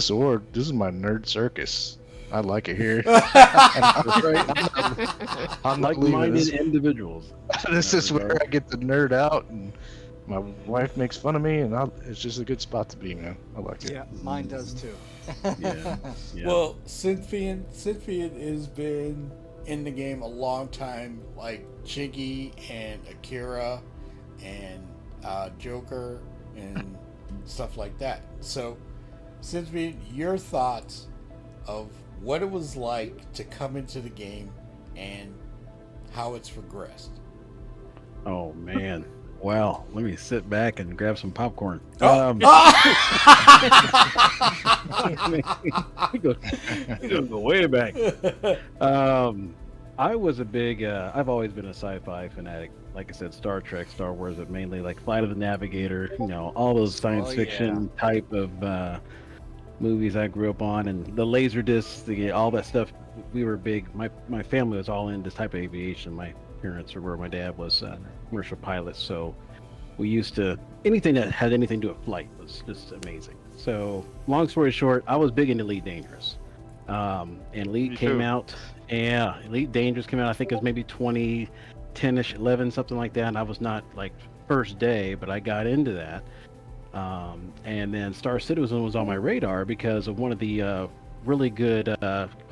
org, this is my nerd circus. I like it here. That's right. I'm not leaving Like-minded this. individuals. This is where I get to nerd out, and my wife makes fun of me, and it's just a good spot to be, man. I like it. Yeah, mine does too. Yeah. Yeah. Well, Cynthian has been in the game a long time, like Chiggy and Akira and Joker and stuff like that. So, Cynthian, your thoughts of what it was like to come into the game and how it's progressed. Oh man. Well, let me sit back and grab some popcorn. Oh. We go way back. I was a big. I've always been a sci-fi fanatic. Like I said, Star Trek, Star Wars, but mainly like Flight of the Navigator. You know, all those science fiction type of movies I grew up on, and the laser discs, all that stuff. We were big. My family was all in this type of aviation. My parents were where my dad was a commercial pilot, so we used to anything that had anything to do with flight was just amazing. So long story short, I was big into Elite Dangerous, and Elite came out. Yeah, Elite Dangerous came out. I think it was maybe 2010ish, 11, something like that. And I was not like first day, but I got into that. And then Star Citizen was on my radar because of one of the really good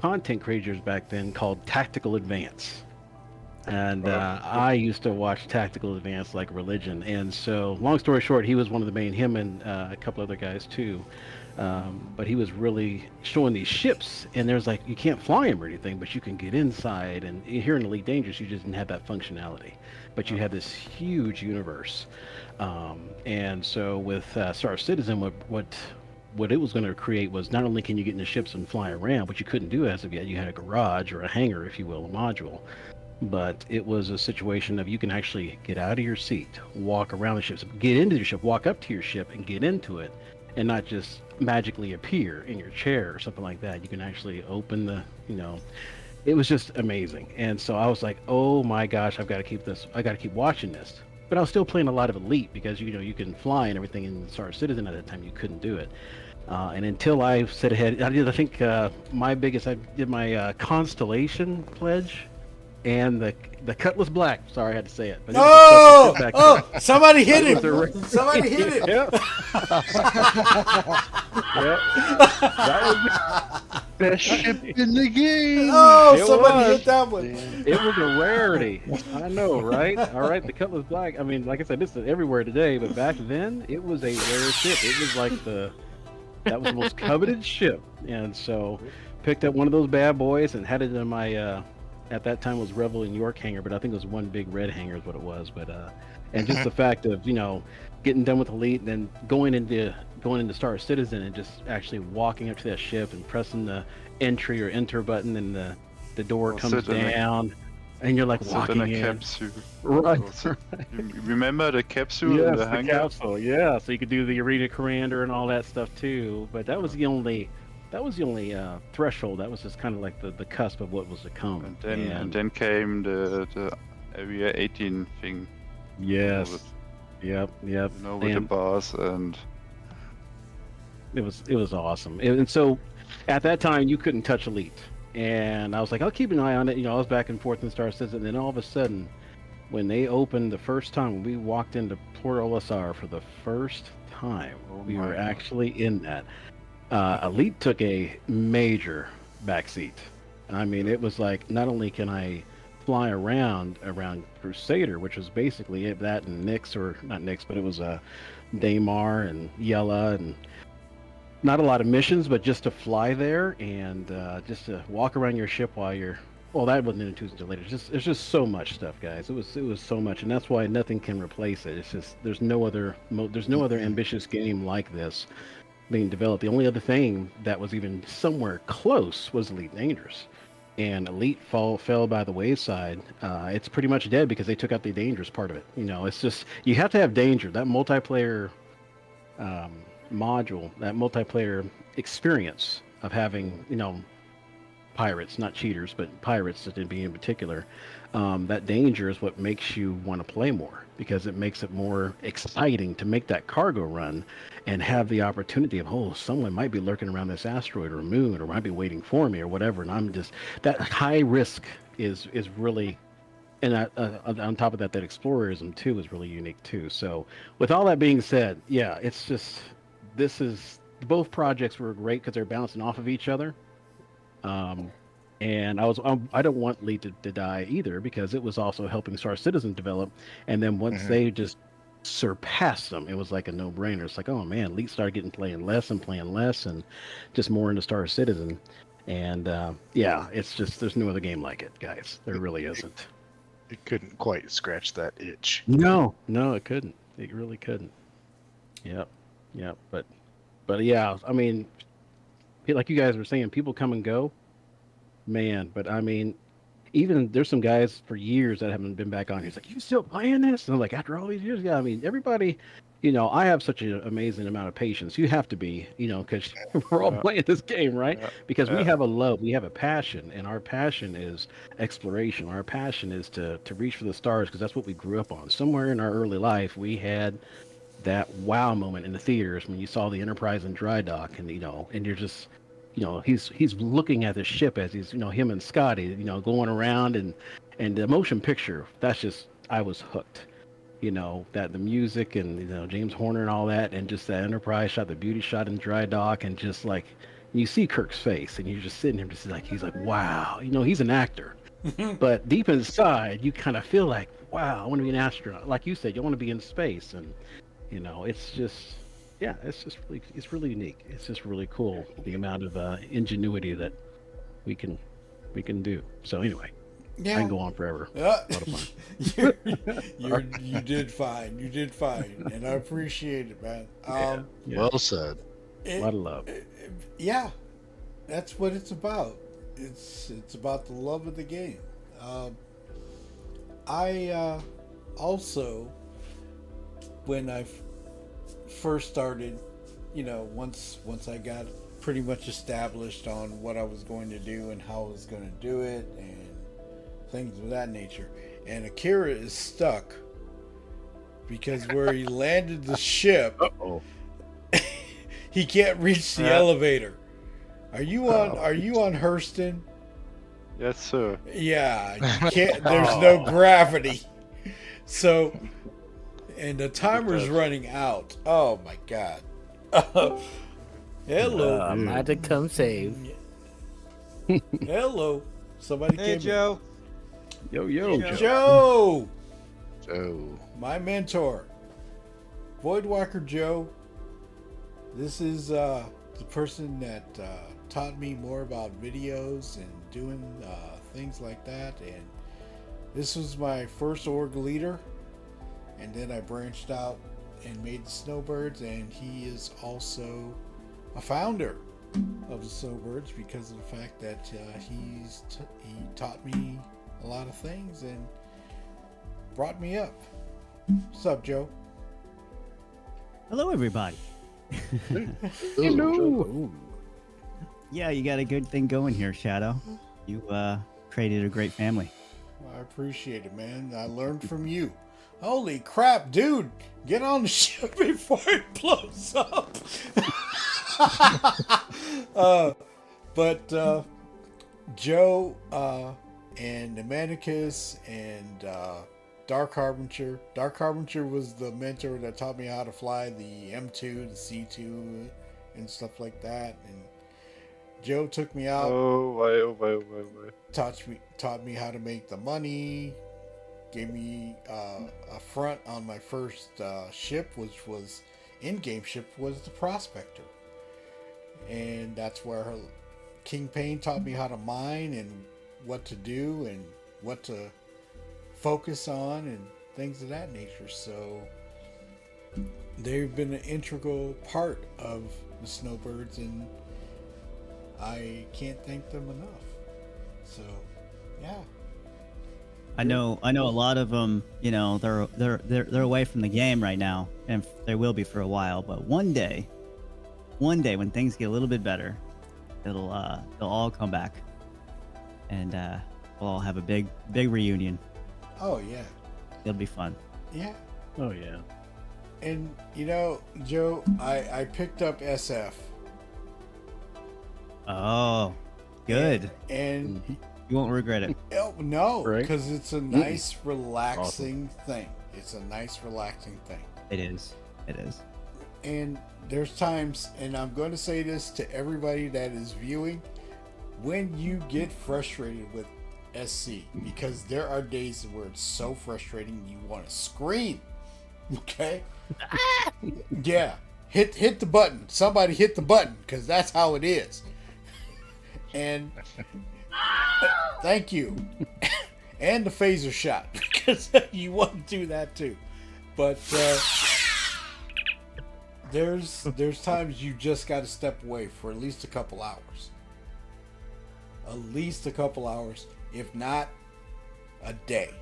content creators back then called Tactical Advance. And I used to watch Tactical Advance like religion. And so, long story short, he was one of the main, him and a couple other guys too. But he was really showing these ships, and there's like, you can't fly them or anything, but you can get inside. And here in Elite Dangerous, you just didn't have that functionality. But you had this huge universe. And so with Star Citizen, what it was going to create was not only can you get in the ships and fly around, but you couldn't do as of yet. You had a garage or a hangar, if you will, a module. But it was a situation of you can actually get out of your seat, walk around the ships, get into your ship, walk up to your ship and get into it, and not just magically appear in your chair or something like that. You can actually open the, it was just amazing. And so I was like, oh my gosh, I've got to keep this. I got to keep watching this. But I was still playing a lot of Elite because, you can fly and everything in Star Citizen at that time. You couldn't do it. And until I set ahead, I did my Constellation pledge and the Cutlass Black. Sorry, I had to say it. But Somebody hit him. Somebody hit him. Yep. That was Best ship in the game. Somebody hit that one. It was a rarity. I know, right? All right, the Cutlass Black. I mean, like I said, this is everywhere today, but back then it was a rare ship. It was like that was the most coveted ship. And so picked up one of those bad boys and had it in my at that time was Revel in York hangar, but I think it was one big red hangar is what it was. But and just the fact of getting done with Elite and then going into Star Citizen and just actually walking up to that ship and pressing the entry or enter button and the door comes down and you're like walking in. Capsule. Right. You remember the capsule in the hangar? Capsule, yeah. So you could do the arena commander and all that stuff too. But that was the only threshold. That was just kind of like the cusp of what was to come. And then came the Area 18 thing. Yes. Yep. With the boss, and it was awesome. And so at that time you couldn't touch Elite. And I was like, I'll keep an eye on it. I was back and forth in Star Citizen, and then all of a sudden, when they opened the first time, when we walked into Port Olisar for the first time, we were actually in that. Elite took a major backseat. I mean, it was like, not only can I fly around Crusader, which was basically that and Nyx, or not Nyx, but it was Daymar and Yella, and not a lot of missions, but just to fly there and just to walk around your ship while you're. Well, that wasn't into until later. It's just so much stuff, guys. It was so much, and that's why nothing can replace it. It's just there's no other ambitious game like this being developed. The only other thing that was even somewhere close was Elite Dangerous, and Elite fell by the wayside. It's pretty much dead because they took out the dangerous part of it. It's just you have to have danger. That multiplayer module, that multiplayer experience of having pirates, not cheaters, but pirates to be in particular, that danger is what makes you want to play more, because it makes it more exciting to make that cargo run and have the opportunity of, someone might be lurking around this asteroid or moon or might be waiting for me or whatever, and I'm just, that high risk is really, and on top of that explorerism too is really unique too. So with all that being said, yeah, it's just, both projects were great because they're bouncing off of each other. And I don't want Elite to die either, because it was also helping Star Citizen develop. And then once they just surpassed them, it was like a no-brainer. It's like, oh man, Elite started playing less and just more into Star Citizen. And it's just, there's no other game like it, guys. There really isn't. It couldn't quite scratch that itch. No, it couldn't. It really couldn't. Yep. But yeah, I mean, like you guys were saying, people come and go, man. But I mean, even there's some guys for years that haven't been back on here. It's like, you still playing this? And I'm like, after all these years, yeah. I mean, everybody, I have such an amazing amount of patience. You have to be, because we're all playing this game, right? Because we have a love, we have a passion, and our passion is exploration. Our passion is to reach for the stars, because that's what we grew up on. Somewhere in our early life, we had that wow moment in the theaters when you saw the Enterprise in dry dock, and and you're just, he's looking at the ship as he's, him and Scotty, going around, and the motion picture. That's just, I was hooked. That the music and James Horner and all that, and just that Enterprise shot, the beauty shot in dry dock, and just like you see Kirk's face, and you're just sitting there, just like, he's like, wow, he's an actor. But deep inside, you kind of feel like, wow, I want to be an astronaut. Like you said, you want to be in space, and it's just, yeah, it's really unique. It's just really cool the amount of ingenuity that we can do. So anyway, I Yeah. can go on forever. A lot of fun. You did fine. You did fine, and I appreciate it, man. Yeah. Well said. A lot of love. Yeah, that's what it's about. It's about the love of the game. I also, when I first started, once I got pretty much established on what I was going to do and how I was going to do it and things of that nature, and Akira is stuck because where he landed the ship, Uh-oh. he can't reach the elevator. Are you on Hurston? Yes, sir. Yeah, you can't. There's no gravity. So, and the timer's running out. Oh my god. Hello. I'm about to come save. Hello. Somebody Hey, came. Joe. Yo, Joe. Joe. My mentor. Voidwalker Joe. This is the person that taught me more about videos and doing things like that. And this was my first org leader. And then I branched out and made the Snowbirds. And he is also a founder of the Snowbirds because of the fact that he taught me a lot of things and brought me up. What's up, Joe? Hello, everybody. Hello. Yeah, you got a good thing going here, Shadow. You created a great family. I appreciate it, man. I learned from you. Holy crap, dude! Get on the ship before it blows up. But Joe and Emanicus and Dark Harbinger. Dark Harbinger was the mentor that taught me how to fly the M2, the C2, and stuff like that. And Joe took me out. Oh, Taught me how to make the money. Gave me a front on my first ship, which was in-game ship, was the Prospector. And that's where King Payne taught me how to mine and what to do and what to focus on and things of that nature. So they've been an integral part of the Snowbirds, and I can't thank them enough. So yeah. I know a lot of them. They're away from the game right now, and they will be for a while. But one day when things get a little bit better, they'll all come back, and we'll all have a big reunion. Oh yeah. It'll be fun. Yeah. Oh yeah. And Joe, I picked up SF. Oh, good. And you won't regret it. Oh, no, Right? because it's a nice, relaxing thing. It's a nice, relaxing thing. It is. And there's times, and I'm going to say this to everybody that is viewing, when you get frustrated with SC, because there are days where it's so frustrating you want to scream. Okay? Yeah. Hit the button. Somebody hit the button, because that's how it is. And thank you. And the phaser shot, because you want to do that too. But there's times you just got to step away for at least a couple hours. At least a couple hours, if not a day,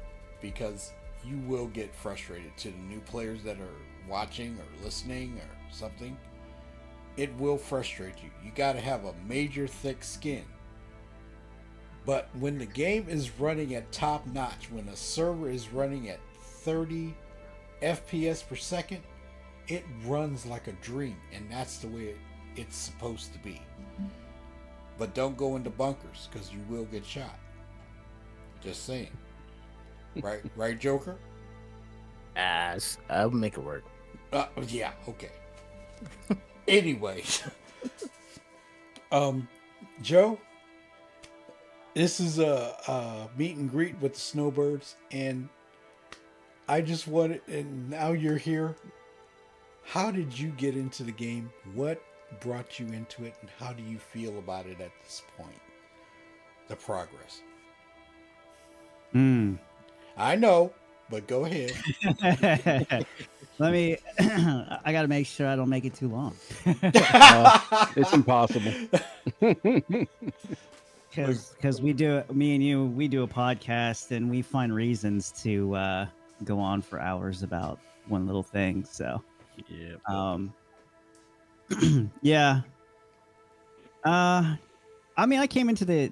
because you will get frustrated. To the new players that are watching or listening or something, it will frustrate you. You got to have a major thick skin. But when the game is running at top notch, when a server is running at 30 FPS per second, it runs like a dream, and that's the way it's supposed to be. But don't go into bunkers, because you will get shot. Just saying. Right, Joker? I'll make it work. Yeah, okay. Anyway, Joe, This is a meet and greet with the Snowbirds, and I just wanted. And now you're here. How did you get into the game? What brought you into it, and how do you feel about it at this point? The progress. Hmm. I know, but go ahead. Let me. I got to make sure I don't make it too long. It's impossible. Because me and you, we do a podcast and we find reasons to go on for hours about one little thing. So, Yeah. yeah. I mean, I came into the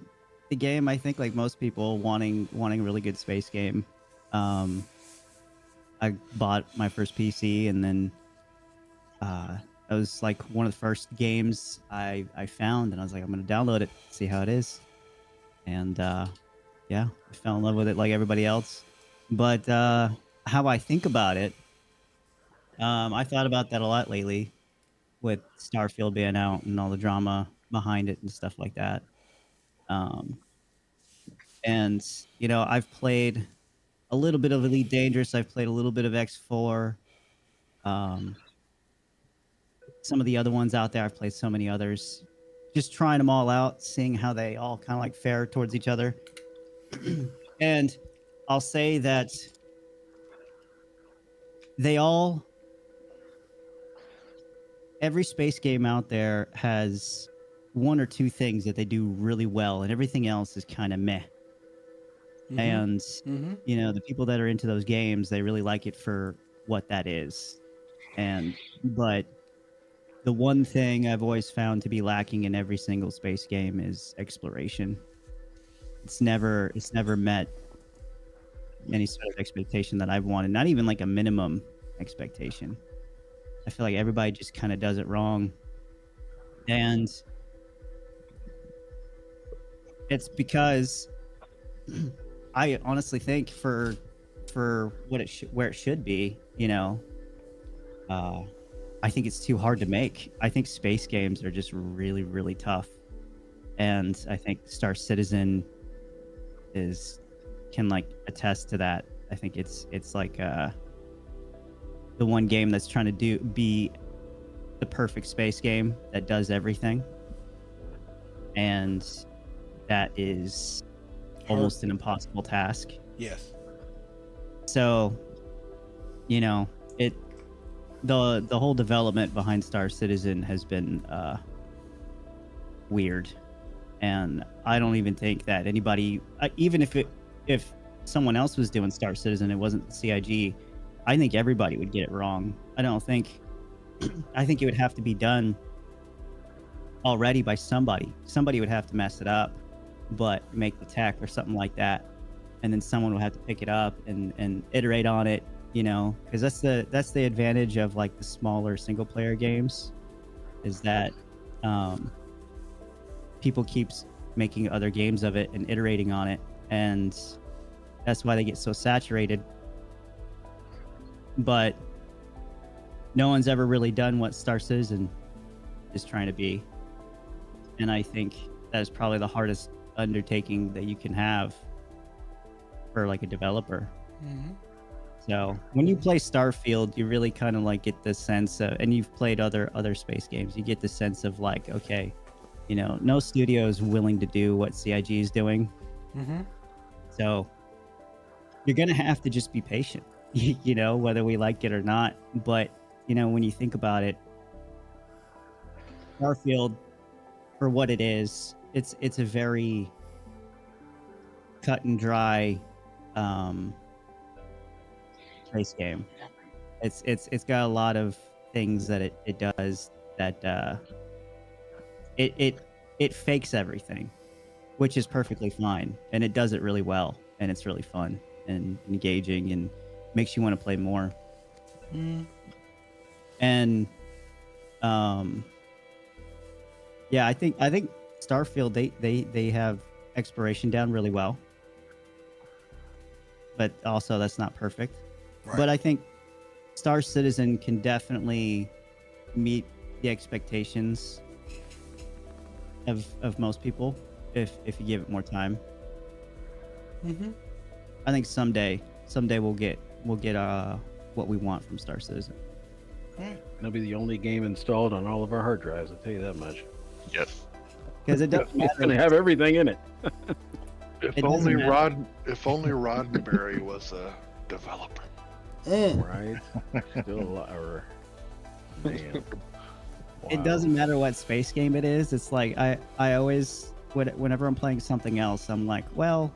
game, I think, like most people, wanting a really good space game. I bought my first PC, and then that was like one of the first games I found, and I was like, I'm gonna download it, see how it is. And yeah, I fell in love with it like everybody else. But how I think about it, I thought about that a lot lately, with Starfield being out and all the drama behind it and stuff like that. And you know, I've played a little bit of Elite Dangerous. I've played a little bit of X4. Some of the other ones out there, I've played so many others. Just trying them all out, seeing how they all kind of like fare towards each other. And I'll say that every space game out there has one or two things that they do really well, and everything else is kind of meh. Mhm. And Mhm. you know, the people that are into those games, they really like it for what that is. But the one thing I've always found to be lacking in every single space game is exploration. It's never met any sort of expectation that I've wanted, not even like a minimum expectation. I feel like everybody just kind of does it wrong. And it's because I honestly think for what where it should be, you know, I think it's too hard to make. I think space games are just really, really tough, and I think Star Citizen can like attest to that. I think it's like the one game that's trying to be the perfect space game that does everything, and that is almost an impossible task. Yes. So, you know, the whole development behind Star Citizen has been weird, and I don't even think that anybody, even if someone else was doing Star Citizen, it wasn't CIG, I think everybody would get it wrong. I don't think. I think it would have to be done already by somebody. Somebody would have to mess it up, but make the tech or something like that, and then someone will have to pick it up and iterate on it, you know, because that's the advantage of like the smaller single player games, is that people keeps making other games of it and iterating on it, and that's why they get so saturated. But no one's ever really done what Star Citizen is trying to be, and I think that is probably the hardest undertaking that you can have for like a developer. Mm-hmm. So when you play Starfield, you really kind of like get the sense of, and you've played other space games, you get the sense of like, okay, you know, no studio is willing to do what CIG is doing. Mm-hmm. So you're gonna have to just be patient, you know, whether we like it or not. But you know, when you think about it, Starfield, for what it is, it's a very cut and dry space game. It's got a lot of things that it does that it fakes everything, which is perfectly fine, and it does it really well, and it's really fun and engaging and makes you want to play more. And yeah, I think Starfield, they have exploration down really well, but also that's not perfect. Right. But I think Star Citizen can definitely meet the expectations of most people if you give it more time. Mm-hmm. I think someday we'll get what we want from Star Citizen. All right. It'll be the only game installed on all of our hard drives. I'll tell you that much. Yep. Because it doesn't It's going to matter. have everything in it. If It doesn't only matter. Roddenberry was a developer. Right? Still a lot. Man. It Wow. doesn't matter what space game it is. It's like I always whenever I'm playing something else, I'm like, well,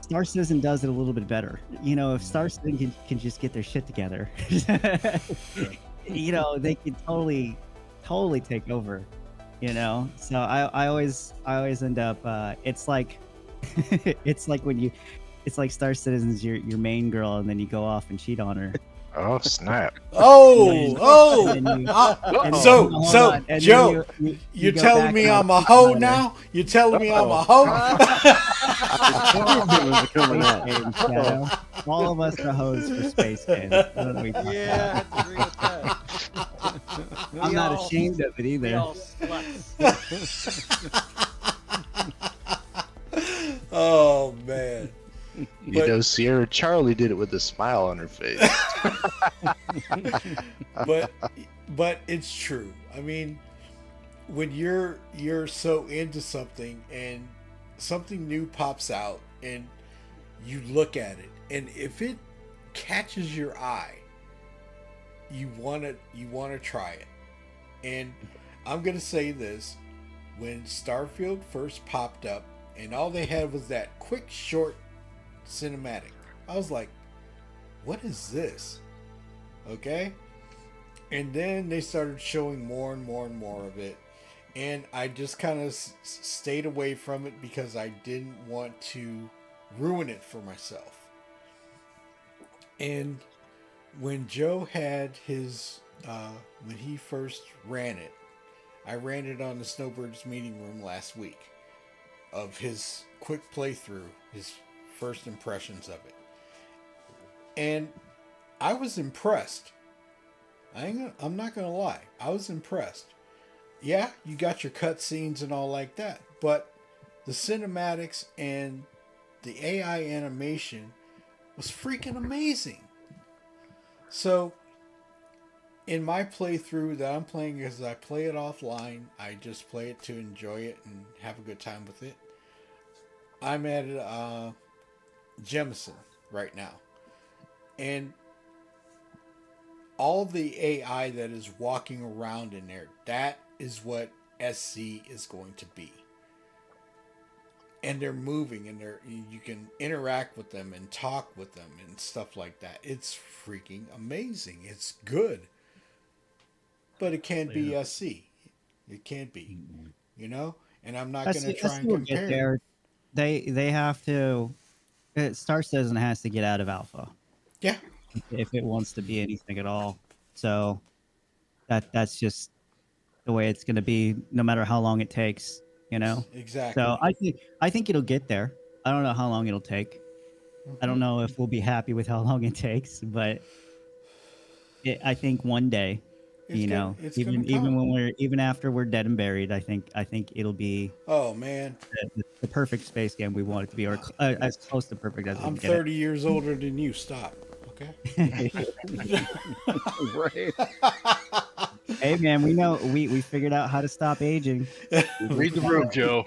Star Citizen does it a little bit better. You know, if Star Citizen can just get their shit together, you know, they can totally take over. You know, so I always end up. It's like it's like Star Citizen's your main girl, and then you go off and cheat on her. Oh snap! Oh, And then you- so hold on, and then Joe, you you're go telling back me and I'm a cheat hoe on her. now? You're telling me I'm a hoe? Shadow. All of us are hoes for space games. What are we talking Yeah, I about? have to agree with that. I'm We not all- ashamed of it We either. all sluts. Oh man. You But- know, Sierra Charlie did it with a smile on her face. but it's true. I mean, when you're so into something and something new pops out and you look at it, and if it catches your eye, you want to try it. And I'm going to say this, when Starfield first popped up and all they had was that quick short cinematic, I was like, what is this? Okay? And then they started showing more and more and more of it. And I just kind of stayed away from it because I didn't want to ruin it for myself. And when Joe had his, when he first ran it, I ran it on the Snowbirds meeting room last week of his quick playthrough, his first impressions of it. And I was impressed. I'm not going to lie. I was impressed. Yeah, you got your cutscenes and all like that, but the cinematics and the AI animation was freaking amazing. So, in my playthrough that I'm playing, as I play it offline, I just play it to enjoy it and have a good time with it. I'm at Jemison right now. And all the AI that is walking around in there, that is what SC is going to be. And they're moving, and you can interact with them and talk with them and stuff like that. It's freaking amazing. It's good. But it can't be SC. It can't be. You know? And I'm not going to try and compare. There. They have to. Star Citizen has to get out of alpha. Yeah. If it wants to be anything at all. So that's just the way it's going to be, no matter how long it takes. You know. Exactly. So I think it'll get there. I don't know how long it'll take. I don't know if we'll be happy with how long it takes, but I think one day, even after we're dead and buried, I think it'll be. Oh man, the perfect space game we want it to be, or as close to perfect as we I'm can 30 years older than you. Stop. Okay. Right. Hey man, we know we figured out how to stop aging. Read the room, Joe.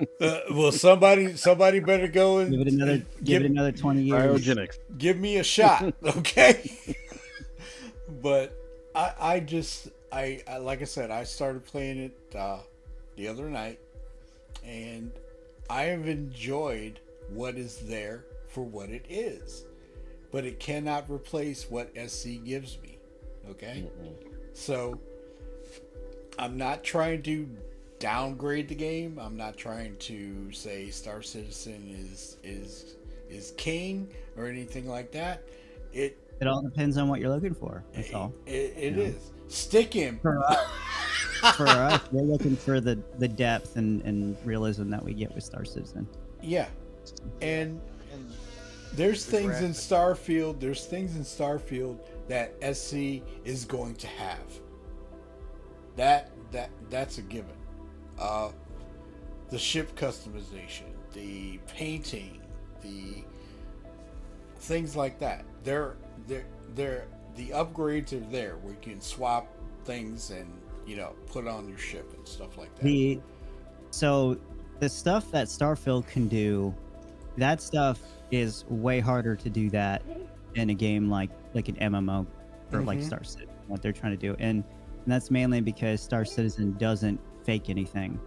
Well, somebody better go and give it another 20 years. Cryogenics. Give me a shot, okay? But I like I said, I started playing it the other night, and I have enjoyed what is there for what it is, but it cannot replace what SC gives me. Okay, so I'm not trying to downgrade the game. I'm not trying to say Star Citizen is king or anything like that. It all depends on what you're looking for. That's all. It is. Stick him. For us, we're looking for the depth and realism that we get with Star Citizen. Yeah, and there's things in Starfield. There's things in Starfield that SC is going to have. That's a given. The ship customization, the painting, the things like that. They're the upgrades are there where you can swap things and put on your ship and stuff like that. So the stuff that Starfield can do, that stuff is way harder to do that in a game like an MMO or like Star Citizen, what they're trying to do, and that's mainly because Star Citizen doesn't fake anything.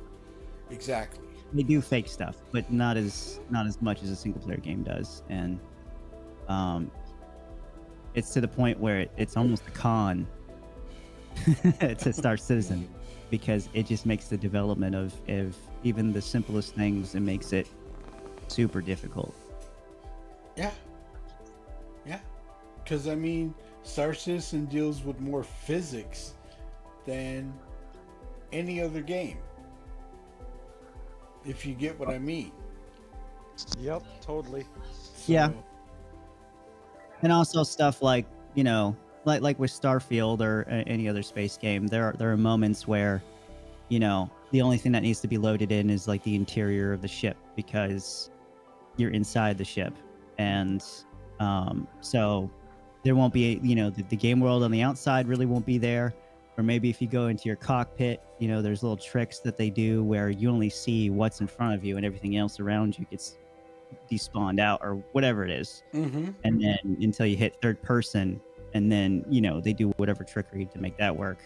Exactly. They do fake stuff, but not as much as a single player game does, and it's to the point where it's almost a con to Star Citizen, because it just makes the development of even the simplest things, it makes it super difficult. Yeah. Because I mean, Star Citizen deals with more physics than any other game, if you get what I mean. Yep, totally. So, Yeah. And also stuff like, like with Starfield or any other space game, there are moments where, the only thing that needs to be loaded in is like the interior of the ship, because you're inside the ship. And so there won't be, the game world on the outside really won't be there. Or maybe if you go into your cockpit, there's little tricks that they do where you only see what's in front of you and everything else around you gets despawned out or whatever it is. And then until you hit third person, and then, they do whatever trickery to make that work.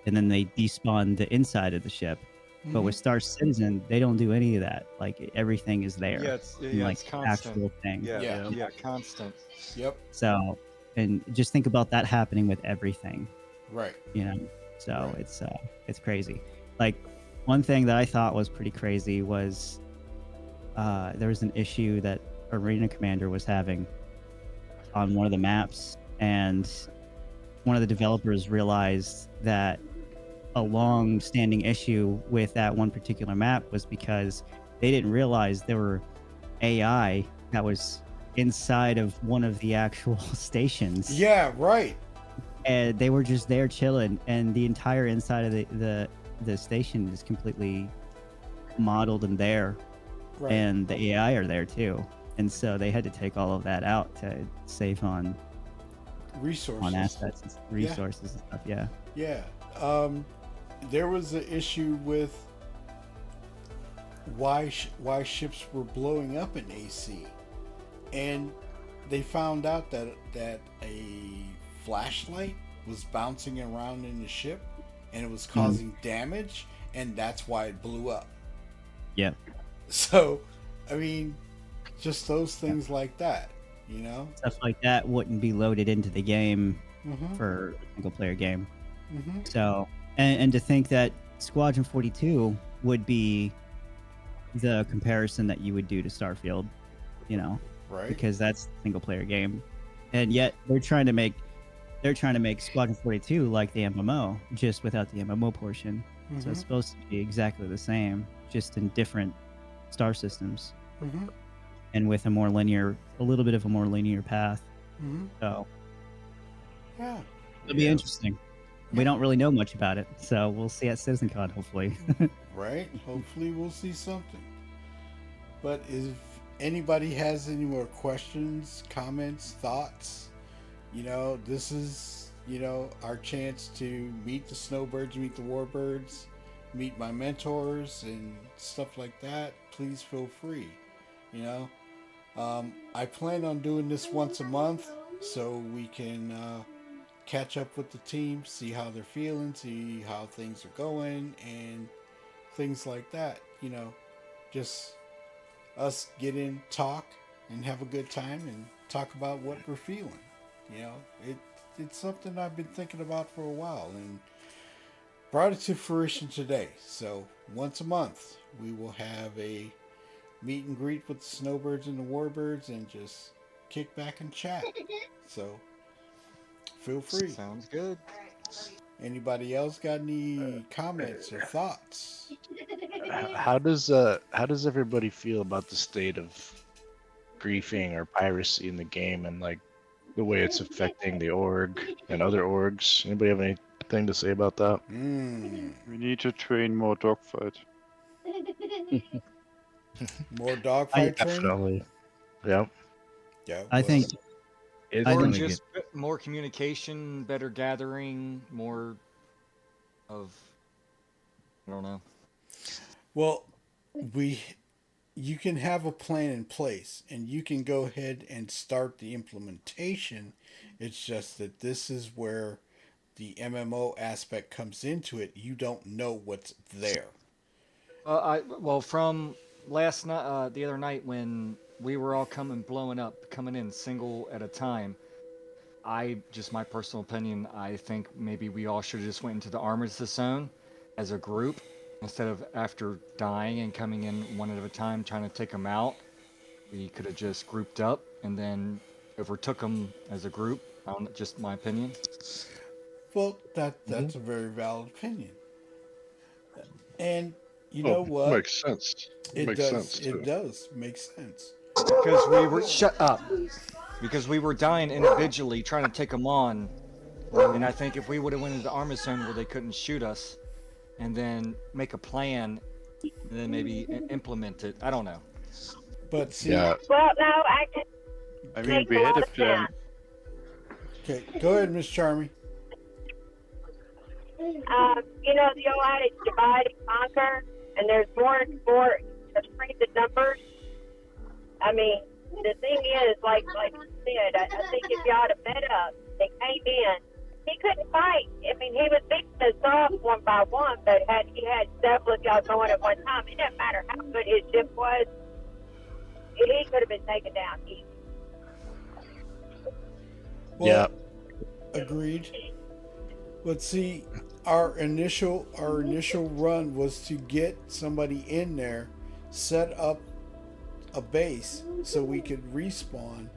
And then they despawn the inside of the ship. But with Star Citizen, they don't do any of that. Like, everything is there. Yeah, it's like constant. actual thing. Yeah, constant. Yep. So, and just think about that happening with everything. Right. So it's crazy. Like, one thing that I thought was pretty crazy was there was an issue that Arena Commander was having on one of the maps, and one of the developers realized that a long-standing issue with that one particular map was because they didn't realize there were AI that was inside of one of the actual stations. Yeah, right. And they were just there chilling, and the entire inside of the station is completely modeled and there. Right. And the AI are there too. And so they had to take all of that out to save on resources, assets and resources and stuff. Yeah. Yeah. There was an issue with why ships were blowing up in AC, and they found out that a flashlight was bouncing around in the ship, and it was causing damage, and that's why it blew up. Yep. So, I mean, just those things like that, Stuff like that wouldn't be loaded into the game for a single player game. So, and to think that Squadron 42 would be the comparison that you would do to Starfield, right? Because that's a single player game, and yet they're trying to make Squadron 42 like the MMO, just without the MMO portion. So it's supposed to be exactly the same, just in different star systems, and with a little bit of a more linear path. So yeah, it'll be interesting. We don't really know much about it, so we'll see at CitizenCon, hopefully. Right? Hopefully we'll see something. But if anybody has any more questions, comments, thoughts, this is, our chance to meet the Snowbirds, meet the Warbirds, meet my mentors and stuff like that. Please feel free. I plan on doing this once a month so we can catch up with the team, see how they're feeling, see how things are going, and things like that. Just us get in, talk, and have a good time, and talk about what we're feeling. It's something I've been thinking about for a while, and brought it to fruition today. So once a month, we will have a meet and greet with the Snowbirds and the Warbirds, and just kick back and chat. So feel free. Sounds good. Anybody else got any comments or thoughts? How does everybody feel about the state of griefing or piracy in the game, and like the way it's affecting the org and other orgs? Anybody have anything to say about that? We need to train more dogfight. More dogfight training? Definitely. Yep. Yeah. I think It's I Or gonna think just more communication, better gathering, more of I don't know. Well, you can have a plan in place and you can go ahead and start the implementation. It's just that this is where the MMO aspect comes into it. You don't know what's there. Well, from last night, the other night when we were all blowing up, coming in single at a time. Just my personal opinion, I think maybe we all should have just went into the Armors Zone as a group instead of after dying and coming in one at a time trying to take them out. We could have just grouped up and then overtook them as a group. I don't, just my opinion. Well, that's a very valid opinion. And you Oh, know what? makes sense. It Makes does. sense, too. It does make sense. Because we were shut up. Because we were dying individually trying to take them on. And I think if we would have went into the Armor Zone where they couldn't shoot us, and then make a plan, and then maybe implement it. I don't know. But see, Yeah. Well, no, I can. I mean, we had a plan. okay, go ahead, Miss Charmy. You know the old adage, divide and conquer, and there's more and more strength in numbers. I mean, the thing is, like you said, I think if y'all had met up, they came in. He couldn't fight. I mean, he was beating us off one by one, but he had several of y'all going at one time. It didn't matter how good his ship was. He could have been taken down easy. Well, agreed. But see, our initial run was to get somebody in there, set up a base so we could respawn.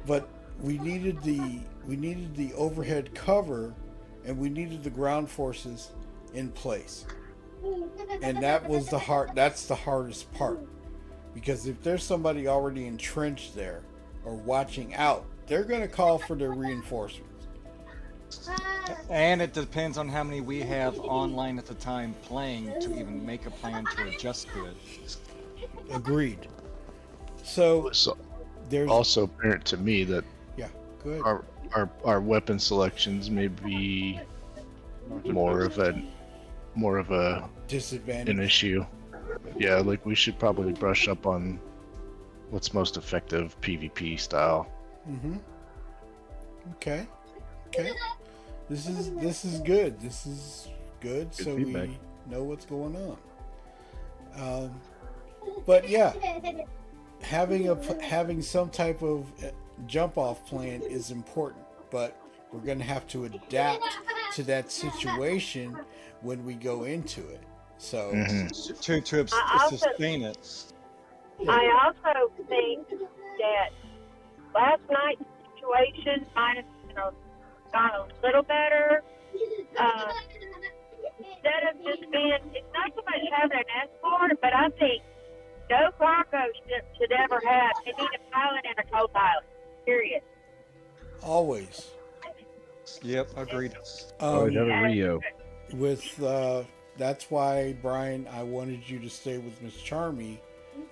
But we needed the overhead cover, and we needed the ground forces in place. And that's the hardest part. Because if there's somebody already entrenched there or watching out, they're going to call for their reinforcements. And it depends on how many we have online at the time playing to even make a plan to adjust to it. Agreed. So there's also apparent to me that go ahead. our weapon selections may be more of a disadvantage, an issue. Yeah, like we should probably brush up on what's most effective PvP style. Mm-hmm. Okay. This is good. This is good. Good So feedback. we know what's going on. But yeah, having some type of jump off plan is important. But we're going to have to adapt to that situation when we go into it. So to sustain it. I also think that last night's situation might have, gone a little better. Instead of just being, it's not so much having an escort, but I think no cargo should ever have. They need a pilot and a co-pilot. Period. always. Yep, agreed. Always have a Rio. With that's why, Brian, I wanted you to stay with Miss Charmy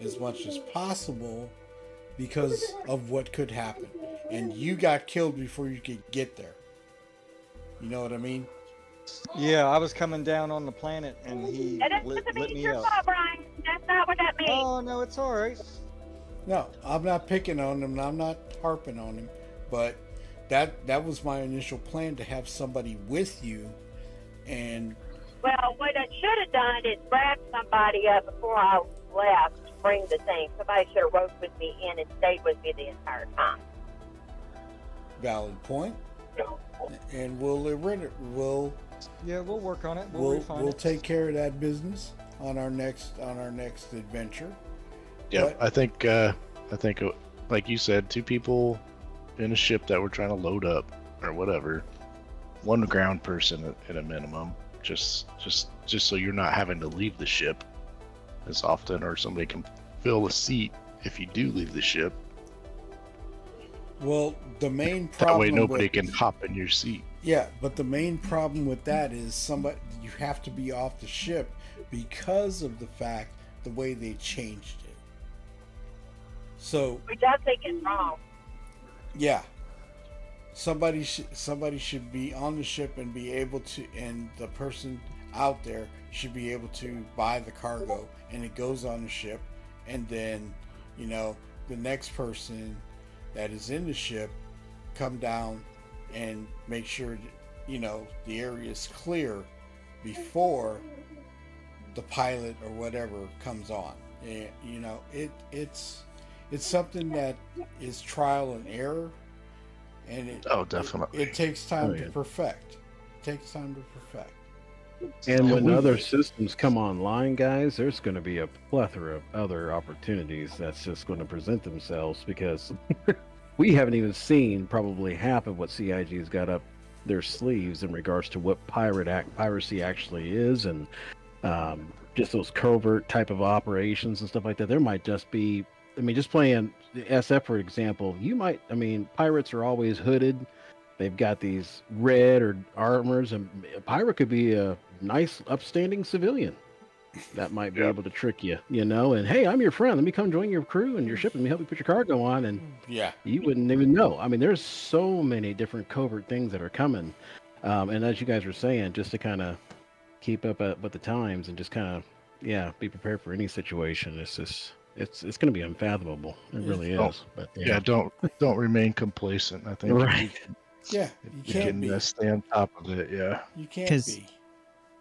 as much as possible because of what could happen. And you got killed before you could get there. You know what I mean? Yeah, I was coming down on the planet and he That lit doesn't mean me your up. fault, Brian. That's not what that means. Oh, no, it's all right. No, I'm not picking on him. I'm not harping on him. But that was my initial plan, to have somebody with you. And Well, what I should have done is grabbed somebody up before I left to bring the thing. Somebody should have rode with me in and stayed with me the entire time. valid point. And we'll Yeah, we'll work on it. We'll refine we'll it. take care of that business on our next adventure. Yeah, But- I think like you said, two people in a ship that we're trying to load up or whatever, one ground person at a minimum, just so you're not having to leave the ship as often, or somebody can fill a seat if you do leave the ship. Well, the main That problem way nobody with, can hop in your seat. Yeah, but the main problem with that is you have to be off the ship because of the way they changed it. So which I think is wrong. yeah, somebody should be on the ship and be able to, and the person out there should be able to buy the cargo, and it goes on the ship, and then the next person that is in the ship come down and make sure the area is clear before the pilot or whatever comes on. And, it's something that is trial and error, and definitely. it takes time to perfect. It takes time to perfect. And when other systems come online, guys, there's going to be a plethora of other opportunities that's just going to present themselves, because we haven't even seen probably half of what CIG's got up their sleeves in regards to what piracy actually is, and just those covert type of operations and stuff like that. There might just be, just playing the SF, for example, pirates are always hooded. They've got these red or armors, and a pirate could be a nice, upstanding civilian that might be able to trick you, and hey, I'm your friend. Let me come join your crew and your ship, and let me help you put your cargo on. And you wouldn't even know. There's so many different covert things that are coming. And as you guys were saying, just to kind of keep up with the times and just kind of, be prepared for any situation. It's just, it's going to be unfathomable. It really is. But don't remain complacent. I think right. You can't be. Stay on top of it. Yeah, you can't be.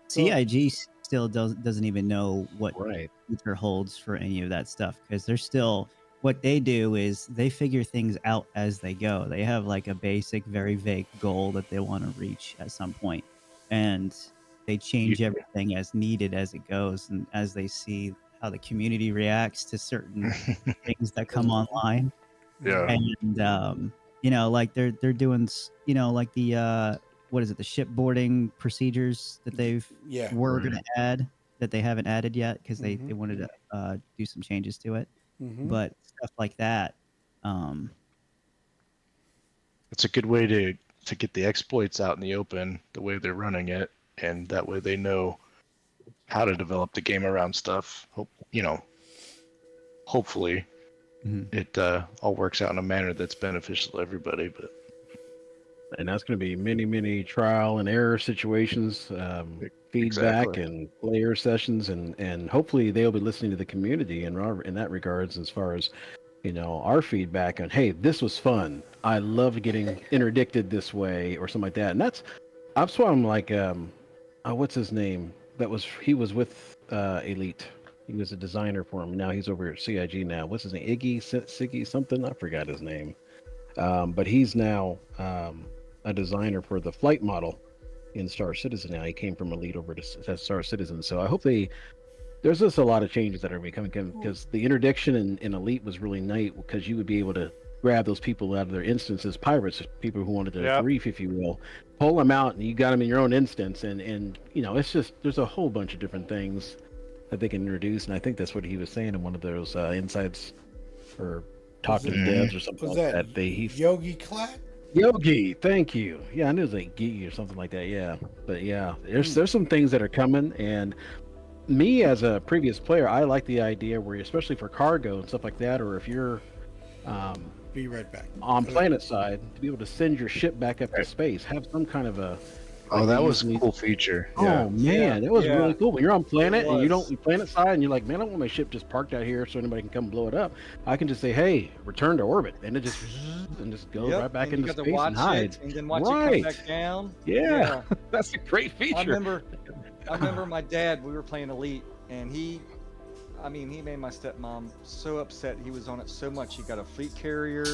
CIG still doesn't even know what future holds for any of that stuff, because they're still, what they do is they figure things out as they go. They have like a basic, very vague goal that they want to reach at some point, and they change everything as needed as it goes, and as they see how the community reacts to certain things that come online. Yeah. And like they're doing, like the what is it, the shipboarding procedures that were going to add that they haven't added yet, because they wanted to do some changes to it. But stuff like that, it's a good way to get the exploits out in the open, the way they're running it, and that way they know how to develop the game around stuff. Hopefully it all works out in a manner that's beneficial to everybody. And that's going to be many, many trial and error situations, feedback and player sessions, and hopefully they'll be listening to the community in that regards, as far as our feedback on, hey, this was fun, I loved getting interdicted this way, or something like that. And that's why I'm like, what's his name? He was with Elite. He was a designer for him. Now he's over at CIG now. What's his name? Siggy something? I forgot his name. But he's now a designer for the flight model in Star Citizen now. He came from Elite over to Star Citizen. So I hope there's just a lot of changes that are becoming, because the interdiction in Elite was really neat, because you would be able to grab those people out of their instances, pirates, people who wanted to grief, if you will, pull them out, and you got them in your own instance. And it's just, there's a whole bunch of different things that they can introduce. And I think that's what he was saying in one of those insights, or talking to devs or something like that. Yogi Klatt? Yogi, thank you. Yeah, I knew it was like Gee or something like that. Yeah, but yeah, there's some things that are coming, and me as a previous player, I like the idea where, especially for cargo and stuff like that, or if you're be right back on planet side, to be able to send your ship back up to space, have some kind of a that was a cool feature. Oh man, it was really cool. When you're on planet and you planet side, and you're like, man, I don't want my ship just parked out here so anybody can come blow it up. I can just say, hey, return to orbit, and it just goes right back into space and hides. And then watch it come back down. Yeah. That's a great feature. I remember my dad. We were playing Elite, and he made my stepmom so upset. He was on it so much. He got a fleet carrier.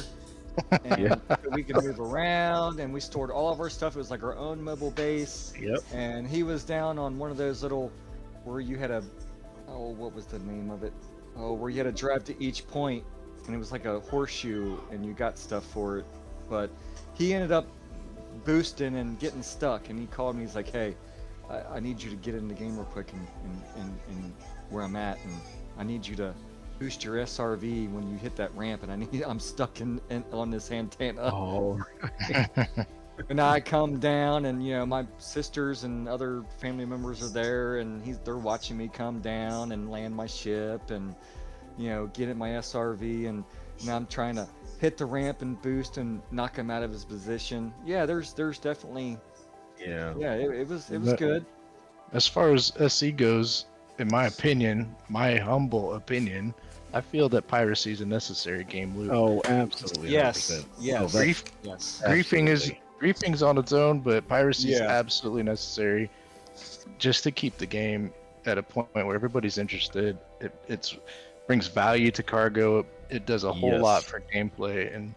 And we could move around, and we stored all of our stuff. It was like our own mobile base. And he was down on one of those little, where you had what was the name of it? Where you had to drive to each point, and it was like a horseshoe, and you got stuff for it. But he ended up boosting and getting stuck, and he called me. He's like, hey, I need you to get in the game real quick and where I'm at, and I need you to boost your SRV when you hit that ramp, and I'm stuck on this antenna. Oh. And I come down, and my sisters and other family members are there, and they're watching me come down and land my ship, and get in my SRV, and Now I'm trying to hit the ramp and boost and knock him out of his position. Yeah, there's definitely Yeah. yeah, it was But- good. As far as SC goes, in my opinion, my humble opinion, I feel that piracy is a necessary game loop. Oh, absolutely. Yes, 100%. yes, Oh, that's- yes. Griefing's on its own, but piracy is Yeah. absolutely necessary just to keep the game at a point where everybody's interested. It's brings value to cargo. It does a whole lot for gameplay, and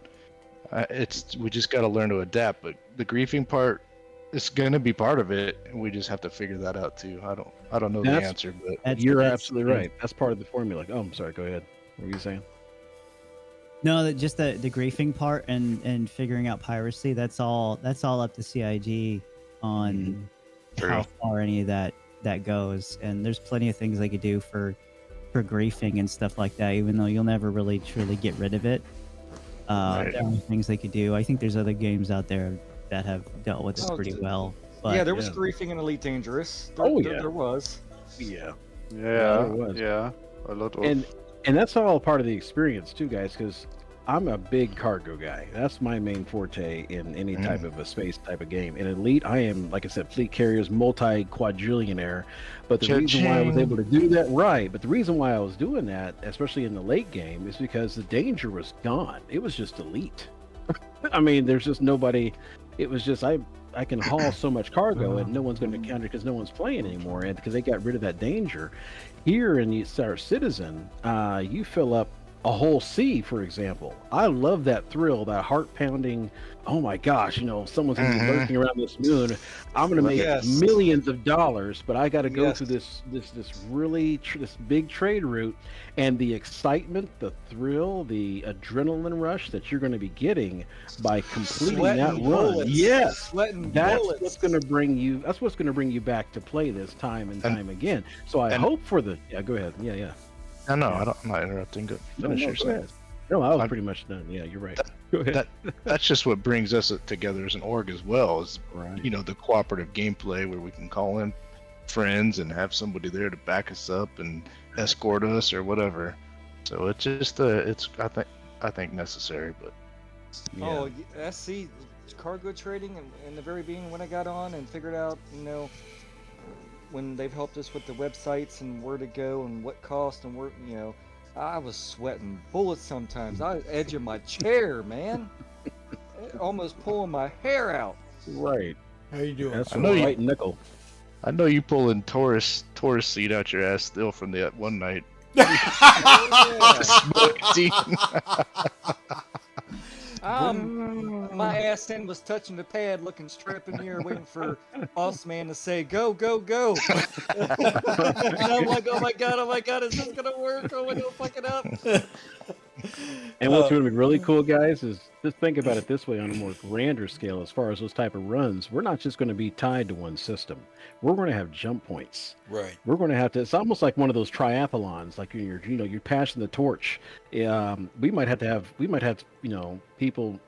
we just got to learn to adapt. But the griefing part is going to be part of it, and we just have to figure that out too. I don't know the answer, but you're absolutely right. That's part of the formula. Oh, I'm sorry. Go ahead. What were you saying? No, just the griefing part and figuring out piracy. That's all up to CIG on how far any of that goes. And there's plenty of things they could do for griefing and stuff like that. Even though you'll never really truly get rid of it, there are things they could do. I think there's other games out there that have dealt with it pretty well. But, yeah, there was griefing in Elite Dangerous. There was. Yeah. Yeah, there was. yeah. A lot of And that's all part of the experience too, guys, because I'm a big cargo guy. That's my main forte in any type of a space type of game. In Elite, I am, like I said, fleet carriers, multi-quadrillionaire. But the reason why I was able to do that, but the reason why I was doing that, especially in the late game, is because the danger was gone. It was just Elite. I mean, there's just nobody. It was just I can haul so much cargo and no one's going to counter because no one's playing anymore, and because they got rid of that danger. Here in Star Citizen, you fill up a whole sea, for example. I love that thrill, that heart pounding. Oh my gosh, someone's going to be lurking around this moon. I'm going to make millions of dollars, but I got to go through this big trade route, and the excitement, the thrill, the adrenaline rush that you're going to be getting by completing that run. Yes, that's what's going to bring you. That's what's going to bring you back to play this time and time again. So I hope for the. Yeah, go ahead. Yeah. No, I'm not interrupting. Go finish your sentence. No, I was pretty much done. Yeah, you're right. Go ahead. That's just what brings us together as an org as well, is the cooperative gameplay where we can call in friends and have somebody there to back us up and escort us or whatever. So it's just I think necessary, but SC cargo trading in the very beginning when I got on and figured out when they've helped us with the websites and where to go and what cost and where I was sweating bullets sometimes. I was edging my chair, man. Almost pulling my hair out. Right. How you doing? That's right nickel. I know you pulling Taurus seat out your ass still from that one night. My ass end was touching the pad, looking straight up in here, waiting for Boss Man to say, go, go, go. And I'm like, oh my God, is this going to work? Oh, don't fuck it up. And what's going to be really cool, guys, is just think about it this way on a more grander scale as far as those type of runs. We're not just going to be tied to one system. We're going to have jump points. Right. We're going to have to, it's almost like one of those triathlons, like you're passing the torch. We might have, people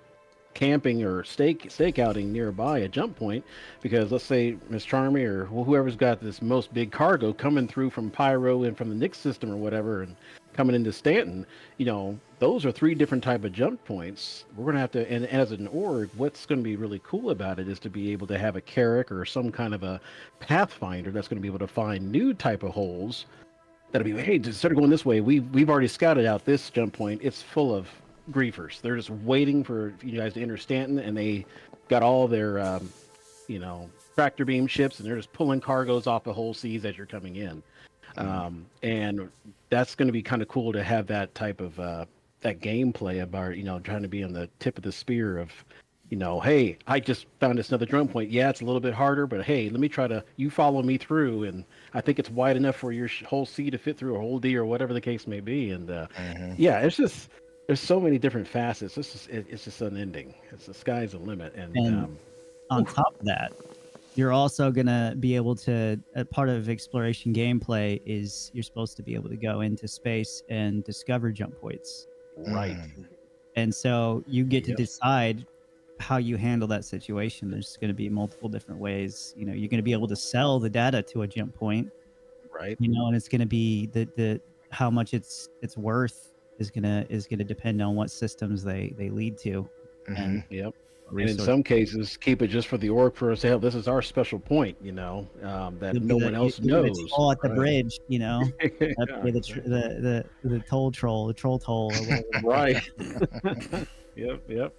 camping or stakeouting nearby a jump point, because let's say Miss Charmy or whoever's got this most big cargo coming through from Pyro and from the Nix system or whatever, and coming into Stanton, those are 3 different type of jump points. We're going to have to, and as an org, what's going to be really cool about it is to be able to have a Carrack or some kind of a Pathfinder that's going to be able to find new type of holes that'll be, hey, instead of going this way, we've already scouted out this jump point. It's full of griefers. They're just waiting for you guys to enter Stanton, and they got all their, tractor beam ships, and they're just pulling cargoes off the whole seas as you're coming in. And that's going to be kind of cool to have that type of that gameplay about trying to be on the tip of the spear of hey, I just found this another drum point. Yeah, it's a little bit harder, but hey, let me you follow me through, and I think it's wide enough for your whole C to fit through, a whole D or whatever the case may be. And yeah, it's just there's so many different facets. It's just unending. It's the sky's the limit. And on top of that, you're also going to be able to, part of exploration gameplay is you're supposed to be able to go into space and discover jump points. Right. And so you get to decide how you handle that situation. There's going to be multiple different ways. You're going to be able to sell the data to a jump point. Right. And it's going to be the how much it's worth gonna depend on what systems they lead to. And Yep. And in resource- some cases, keep it just for the orc for us. Hell, this is our special point, that You'll no be one the- else you'll be knows. the troll at the Right. bridge, Up Yeah, to the toll troll, the troll toll, or whatever. right. Yep.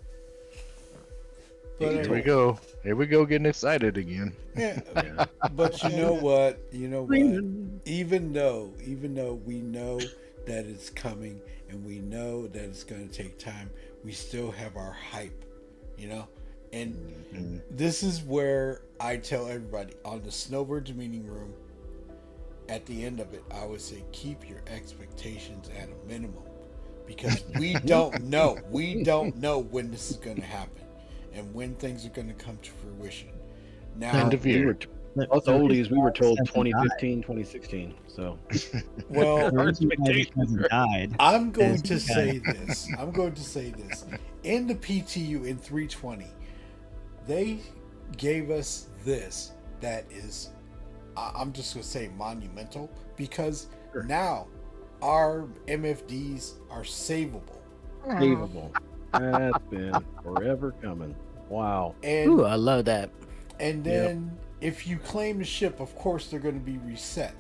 But Here we go. Here we go, getting excited again. yeah, Yeah. but you know what? Even though we know that it's coming and we know that it's going to take time, we still have our hype, And this is where I tell everybody on the Snowbirds meeting room. At the end of it, I would say keep your expectations at a minimum, because we don't know. We don't know when this is going to happen and when things are going to come to fruition. Now, End of year. Us oldies, we were told 2015, 2016. So, well, The reason why this hasn't died I'm going is to because- say this. I'm going to say this. In the PTU in 320, they gave us this that is, I'm just going to say monumental, because now our MFDs are savable. savable. That's been forever coming. Wow. And Ooh, I love that. And then if you claim the ship, of course they're going to be reset.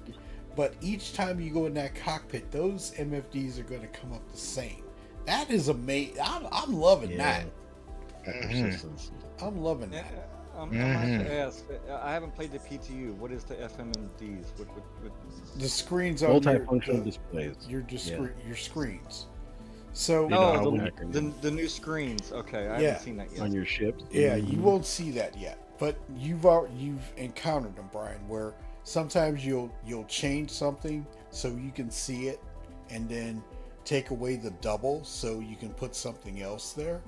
But each time you go in that cockpit, those MFDs are going to come up the same. That is amazing. I'm loving that. Persistence. I'm loving that. I have to ask. I haven't played the PTU. What is the FMMDs? What? The screens on Multifunctional displays. your screens. So the new screens. Okay, I haven't seen that yet. On your ships. Yeah, you won't see that yet. But you've encountered them, Brian, where sometimes you'll change something so you can see it, and then take away the double so you can put something else there.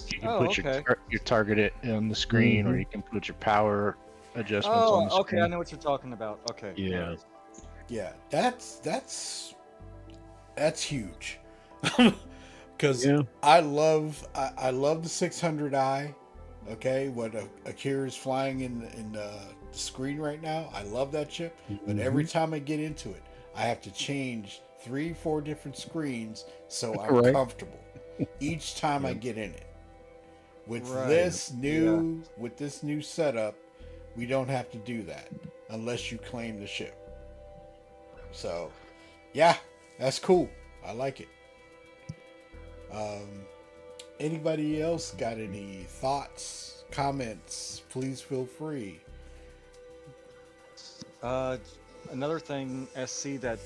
You can put your target on the screen, or you can put your power adjustments on the screen. Okay, I know what you're talking about. Okay. Yeah. Yeah, that's huge. Because I love the 600i. Okay, what Akira's flying in the screen right now. I love that ship, but every time I get into it, I have to change 3-4 different screens so I'm comfortable each time I get in it. With this new setup, we don't have to do that unless you claim the ship. So, yeah, that's cool. I like it. Anybody else got any thoughts, comments? Please feel free. Another thing, SC, that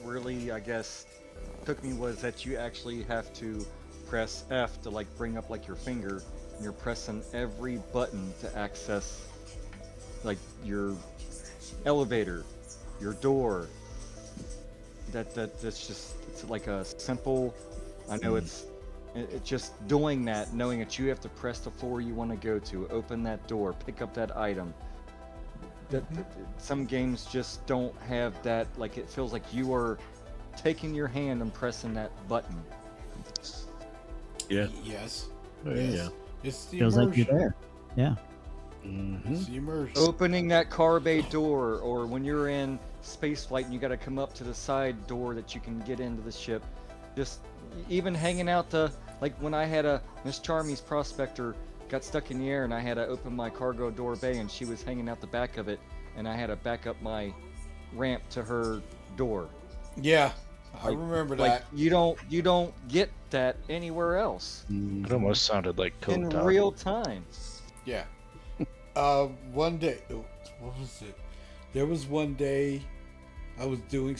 really, I guess, took me was that you actually have to press F to bring up your finger, and you're pressing every button to access your elevator, your door. That's just, it's like a simple, I know it's just doing that, knowing that you have to press the floor you want to go to, open that door, pick up that item. Some games just don't have that, it feels like you are taking your hand and pressing that button. Yeah. Yes. Yeah. It's the Feels immersion. like you're there. Yeah. It's the immersion. Opening that car bay door, or when you're in space flight and you got to come up to the side door that you can get into the ship. Just even hanging out when I had a Miss Charmy's Prospector got stuck in the air and I had to open my cargo door bay and she was hanging out the back of it and I had to back up my ramp to her door. Yeah, I remember that. You don't get that anywhere else. It almost sounded like Code in Dog. real time. Yeah. One day, what was it? There was one day I was doing.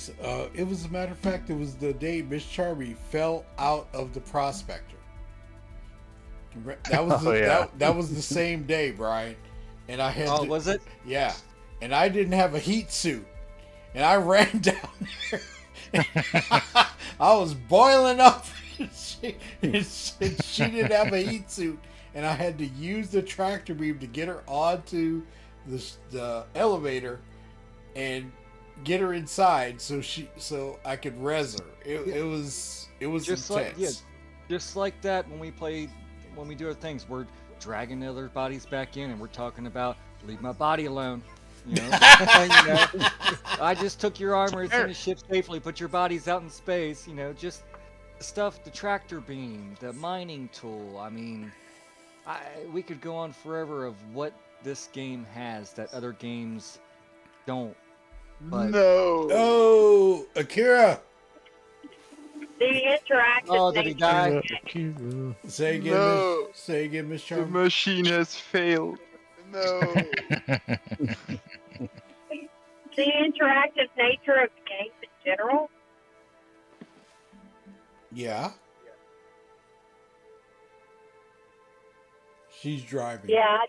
It was, a matter of fact, it was the day Miss Charmy fell out of the Prospector. That was that was the same day, Brian, and I had. Was it? Yeah, and I didn't have a heat suit, and I ran down there. I was boiling up. She didn't have a heat suit, and I had to use the tractor beam to get her onto the elevator and get her inside so I could res her. It was Just intense. just like that when we do our things, we're dragging the other bodies back in and we're talking about leave my body alone. I just took your armor, it's in the ship safely, put your bodies out in space, just stuff, the tractor beam, the mining tool. I mean, we could go on forever of what this game has that other games don't. But No. Oh, Akira. The interactive oh, did he die? Say again, No. Miss. Say again, Miss The Charm. machine has failed. No. the interactive nature of the games in general. Yeah. She's driving. Yeah,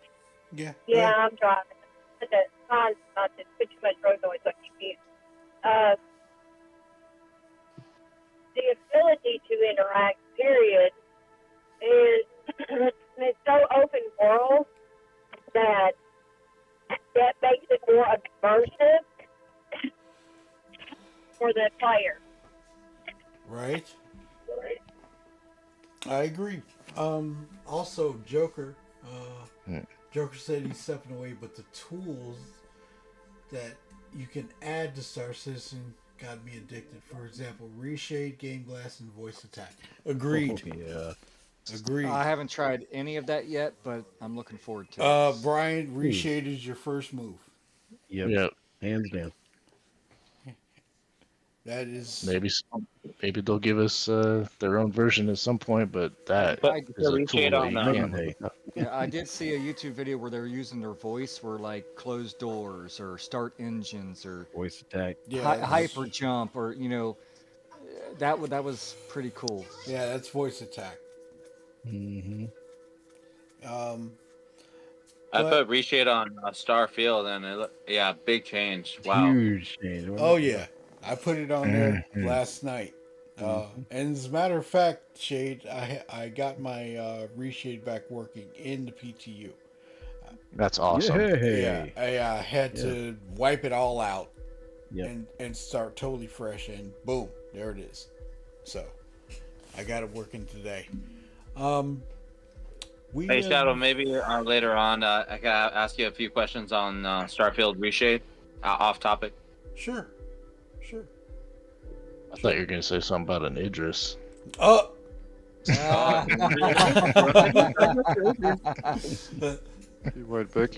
Yeah. yeah, I'm driving. But the not to put too much road noise on you. The ability to interact, period, is it's so open world that makes it more immersive for the player. Right. I agree. Also, Joker. Joker said he's stepping away, but the tools that you can add to Star Citizen got me addicted. For example, reshade, game glass, and voice attack. Agreed. Oh, yeah. Agreed. I haven't tried any of that yet, but I'm looking forward to it. Brian, reshade is your first move. Yep. Hands down. That is Maybe they'll give us their own version at some point, but that But is a reshade tool on that you can't. Yeah, I did see a YouTube video where they were using their voice for like close doors or start engines or Voice attack. hyper jump or that was pretty cool. Yeah, that's voice attack. Mm-hmm. I put reshade on Starfield, and big change. Wow. Huge change. Oh yeah, I put it on there last night. And as a matter of fact, Shade, I got my reshade back working in the PTU. That's awesome. Yeah, I had to wipe it all out and start totally fresh, and boom, there it is. So I got it working today. Hey Shadow, maybe later on I can ask you a few questions on Starfield reshade, off topic. Sure. I thought you were going to say something about an Idris. Oh. He went back.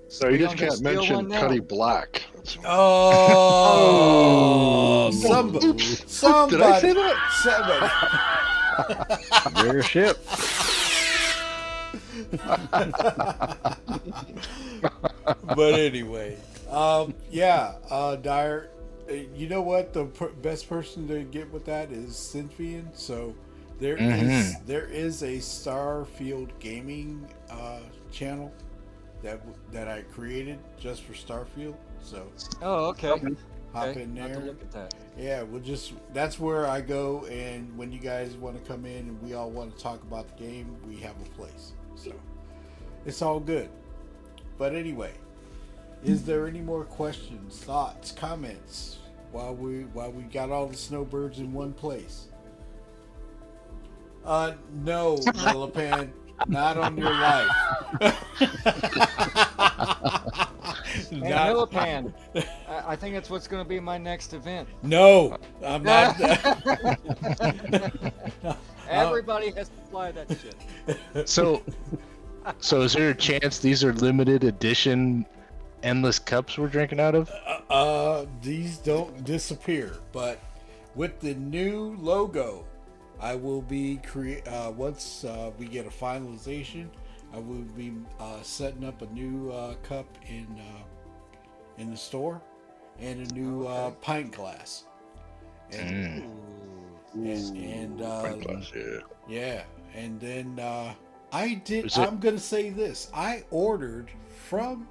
So you just can't mention Cuddy Black. Oh, somebody! Did I say that? Somebody! Rare ship. But anyway, Dyer. You know what? The best person to get with that is Cynthian. So there is a Starfield gaming channel that I created just for Starfield. So okay. Hop in there. I'll have to look at that. Yeah, that's where I go, and when you guys want to come in and we all want to talk about the game, we have a place. So it's all good. But anyway, is there any more questions, thoughts, comments while we got all the Snowbirds in one place? No, Millipan, not on your life. Hey, Millipan, I think that's what's going to be my next event. No, I'm not. Everybody has to fly that shit. So is there a chance these are limited edition endless cups we're drinking out of? These don't disappear, but with the new logo, I will be once we get a finalization, I will be setting up a new cup in the store and a new pint glass. And pint glass, yeah. And then I'm gonna say this. I ordered from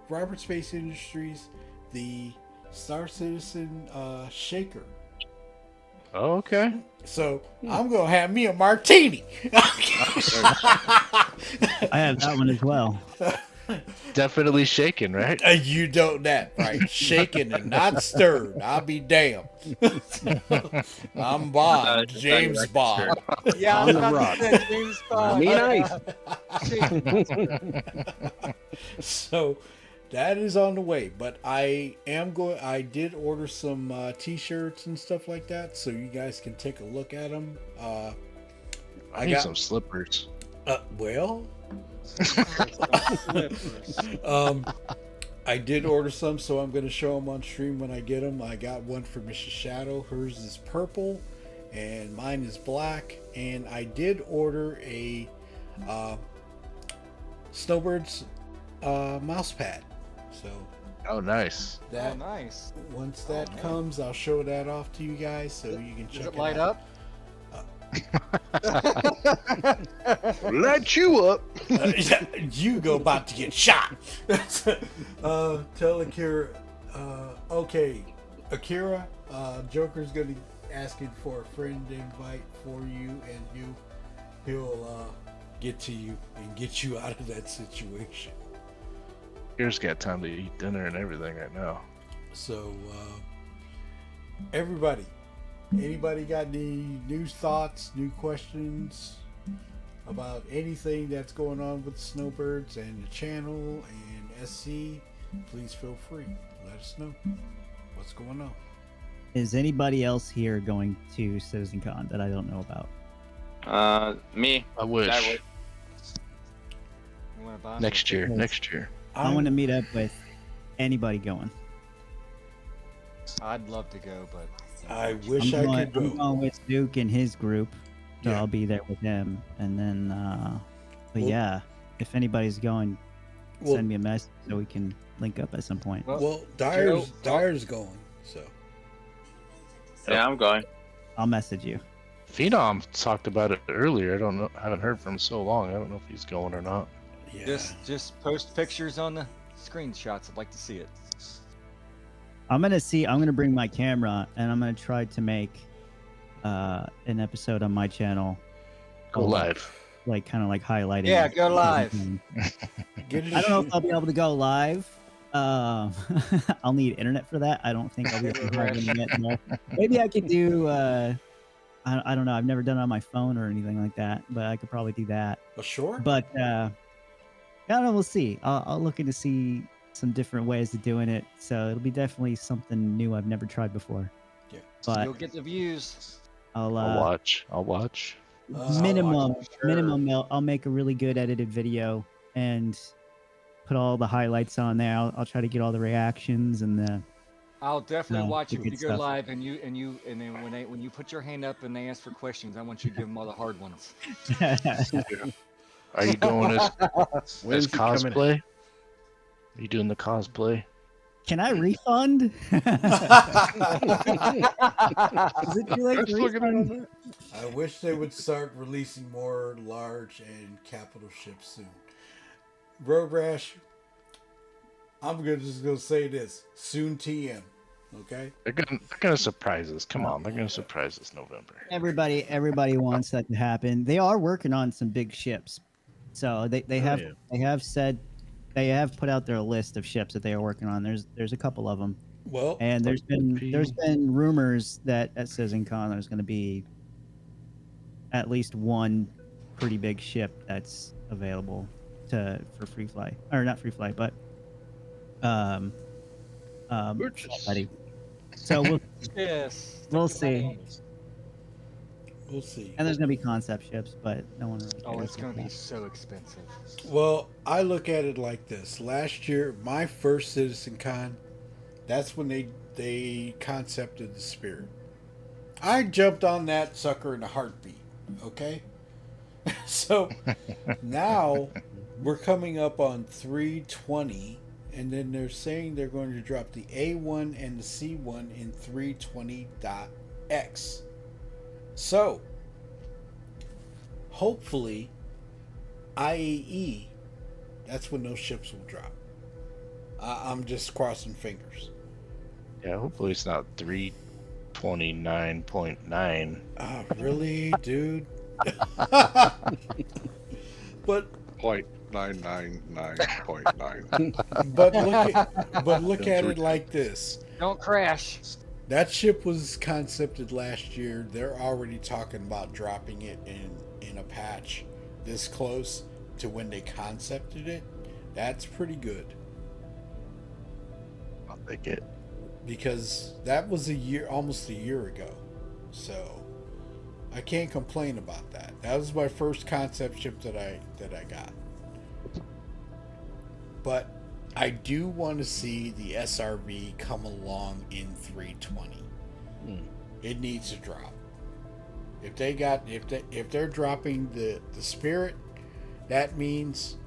Robert Space Industries the Star Citizen shaker. Oh, okay. So I'm gonna have me a martini. I have that one as well. Definitely shaken, right? You don't that right? Shaken and not stirred. I'll be damned. I'm Bond, James Bond. Yeah, On the rock. James Bond. Me nice. So, That is on the way, but I did order some t-shirts and stuff like that, so you guys can take a look at them. I need some slippers. Well, I did order some, so I'm going to show them on stream when I get them. I got one for Mrs. Shadow. Hers is purple, and mine is black. And I did order a Snowbirds mouse pad. So. Oh, nice. Nice. Once that comes, I'll show that off to you guys so you can check Does it it light out. up? Let you up. You go about to get shot. Tell Akira. Okay, Akira. Joker's gonna be asking for a friend invite for you, and he'll get to you and get you out of that situation. Here's got time to eat dinner and everything right now. So, everybody, anybody got any news, thoughts, new questions about anything that's going on with the Snowbirds and the channel and SC? Please feel free. Let us know what's going on. Is anybody else here going to CitizenCon that I don't know about? Me. I wish. You wanna buy Next year. Next year. I want to meet up with anybody going. I'd love to go, but I wish I could go. I'm going with Duke and his group, so Yeah. I'll be there with him. And then, but Well- yeah, if anybody's going, Well- send me a message so we can link up at some point. Well, Dyer's going, so. Yeah, I'm going. I'll message you. Phenom talked about it earlier. I don't know. I haven't heard from him so long. I don't know if he's going or not. Yeah. just post pictures on the screenshots. I'd like to see it. I'm gonna bring my camera and I'm gonna try to make an episode on my channel. Go live. Like kind of like highlighting. Yeah, go live. I don't know if I'll be able to go live. I'll need internet for that. I don't think I'll be able to have internet. No. Maybe I could do. I don't know. I've never done it on my phone or anything like that, but I could probably do that. Sure. But I don't know. We'll see. I'll look into see some different ways of doing it. So it'll be definitely something new I've never tried before. Yeah. But You'll get the views. I'll watch. Minimum. Sure. I'll make a really good edited video and put all the highlights on there. I'll try to get all the reactions and the. I'll definitely No, watch the you if you good go stuff. live and then when you put your hand up and they ask for questions, I want you to give them all the hard ones. Are you going as When's he coming in? cosplay? Are you doing the cosplay? Can I refund? Is it too late to refund? I wish they would start releasing more large and capital ships soon. Road Rash, I'm just gonna say this. Soon TM. Okay? They're gonna surprise us. Come on, they're gonna surprise us November. Everybody wants that to happen. They are working on some big ships, so they have said they have put out their list of ships that they are working on. There's a couple of them. Well, and there's been rumors that at CitizenCon there's going to be at least one pretty big ship that's available for free fly, or not free fly, but buddy. So we'll see. We'll see. And there's gonna be concept ships, but no one really cares. Oh, it's about gonna be that. so expensive. Well, I look at it like this. Last year, my first CitizenCon, that's when they concepted the Spirit. I jumped on that sucker in a heartbeat. Okay? So now we're coming up on 320, and then they're saying they're going to drop the A1 and the C1 in 320.x. So, hopefully, IAE, that's when those ships will drop. I'm just crossing fingers. Yeah, hopefully it's not 329.9. Really, dude? But 0.999.9. But look at it like this. Don't crash. That ship was concepted last year. They're already talking about dropping it in a patch this close to when they concepted it. That's pretty good. they get. because that was almost a year ago. So I can't complain about that. That was my first concept ship that I got. But I do want to see the SRV come along in 320. It needs to drop. If they're dropping the Spirit, that means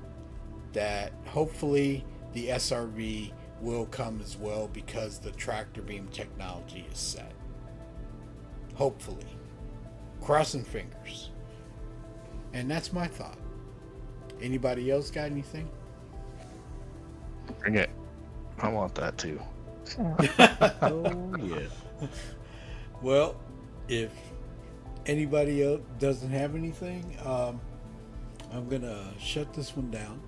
that hopefully the SRV will come as well, because the tractor beam technology is set. Hopefully. Crossing fingers. And that's my thought. Anybody else got anything? Bring it. I want that too. Oh yeah. Well, if anybody else doesn't have anything, I'm gonna shut this one down.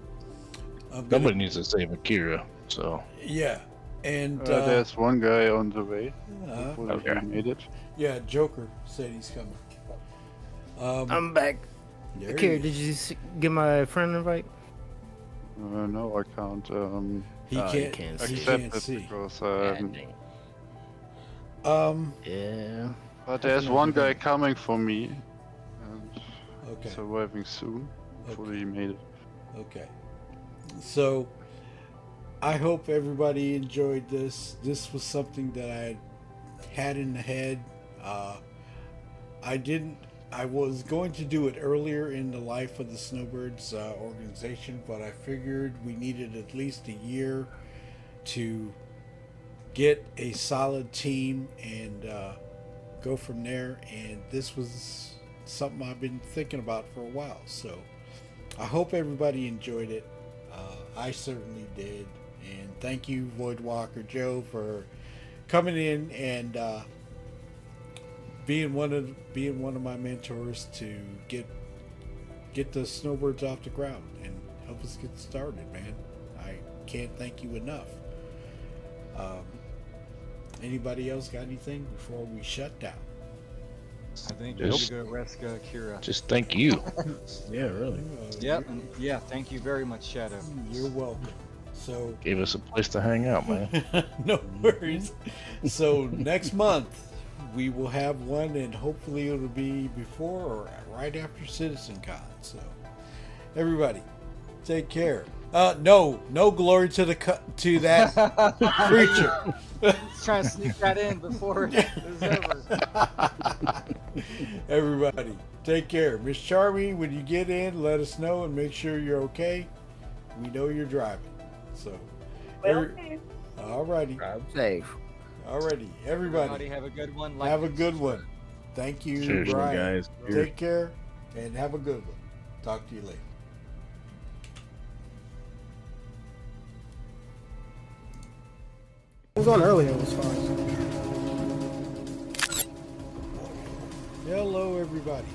Somebody needs to save Akira, so. Yeah, and there's one guy on the way. Hopefully okay. he made it. yeah, Joker said he's coming. I'm back. There Akira, he did you get my friend invite? No, I can't. He Oh, you can't. can't He see. can't accept it see. because Yeah. but there's one guy coming for me and Okay. he's arriving soon. Hopefully he made it. Okay. So, I hope everybody enjoyed this. This was something that I had in the head. I was going to do it earlier in the life of the Snowbirds organization, but I figured we needed at least a year to get a solid team and go from there. And this was something I've been thinking about for a while. So I hope everybody enjoyed it. I certainly did. And thank you, Voidwalker Joe, for coming in and being one of my mentors to get the Snowbirds off the ground and help us get started, man. I can't thank you enough. Anybody else got anything before we shut down? I think Just- you go rescue Kira. Just thank you. Yeah, really. Yep, and yeah, thank you very much, Shadow. You're welcome. So Gave us a place to hang out, man. no worries. So next month we will have one, and hopefully it'll be before or right after CitizenCon. So everybody, take care. No glory to that creature. He's trying to sneak that in before it was over. Everybody, take care. Miss Charmy, when you get in, let us know and make sure you're okay. We know you're driving. So, all righty. Drive safe. Alrighty, everybody. Have a good one. Have a good one. Thank you, Cheers, Brian. guys. Take care and have a good one. Talk to you later. It was on earlier, it was fine. Hello, everybody.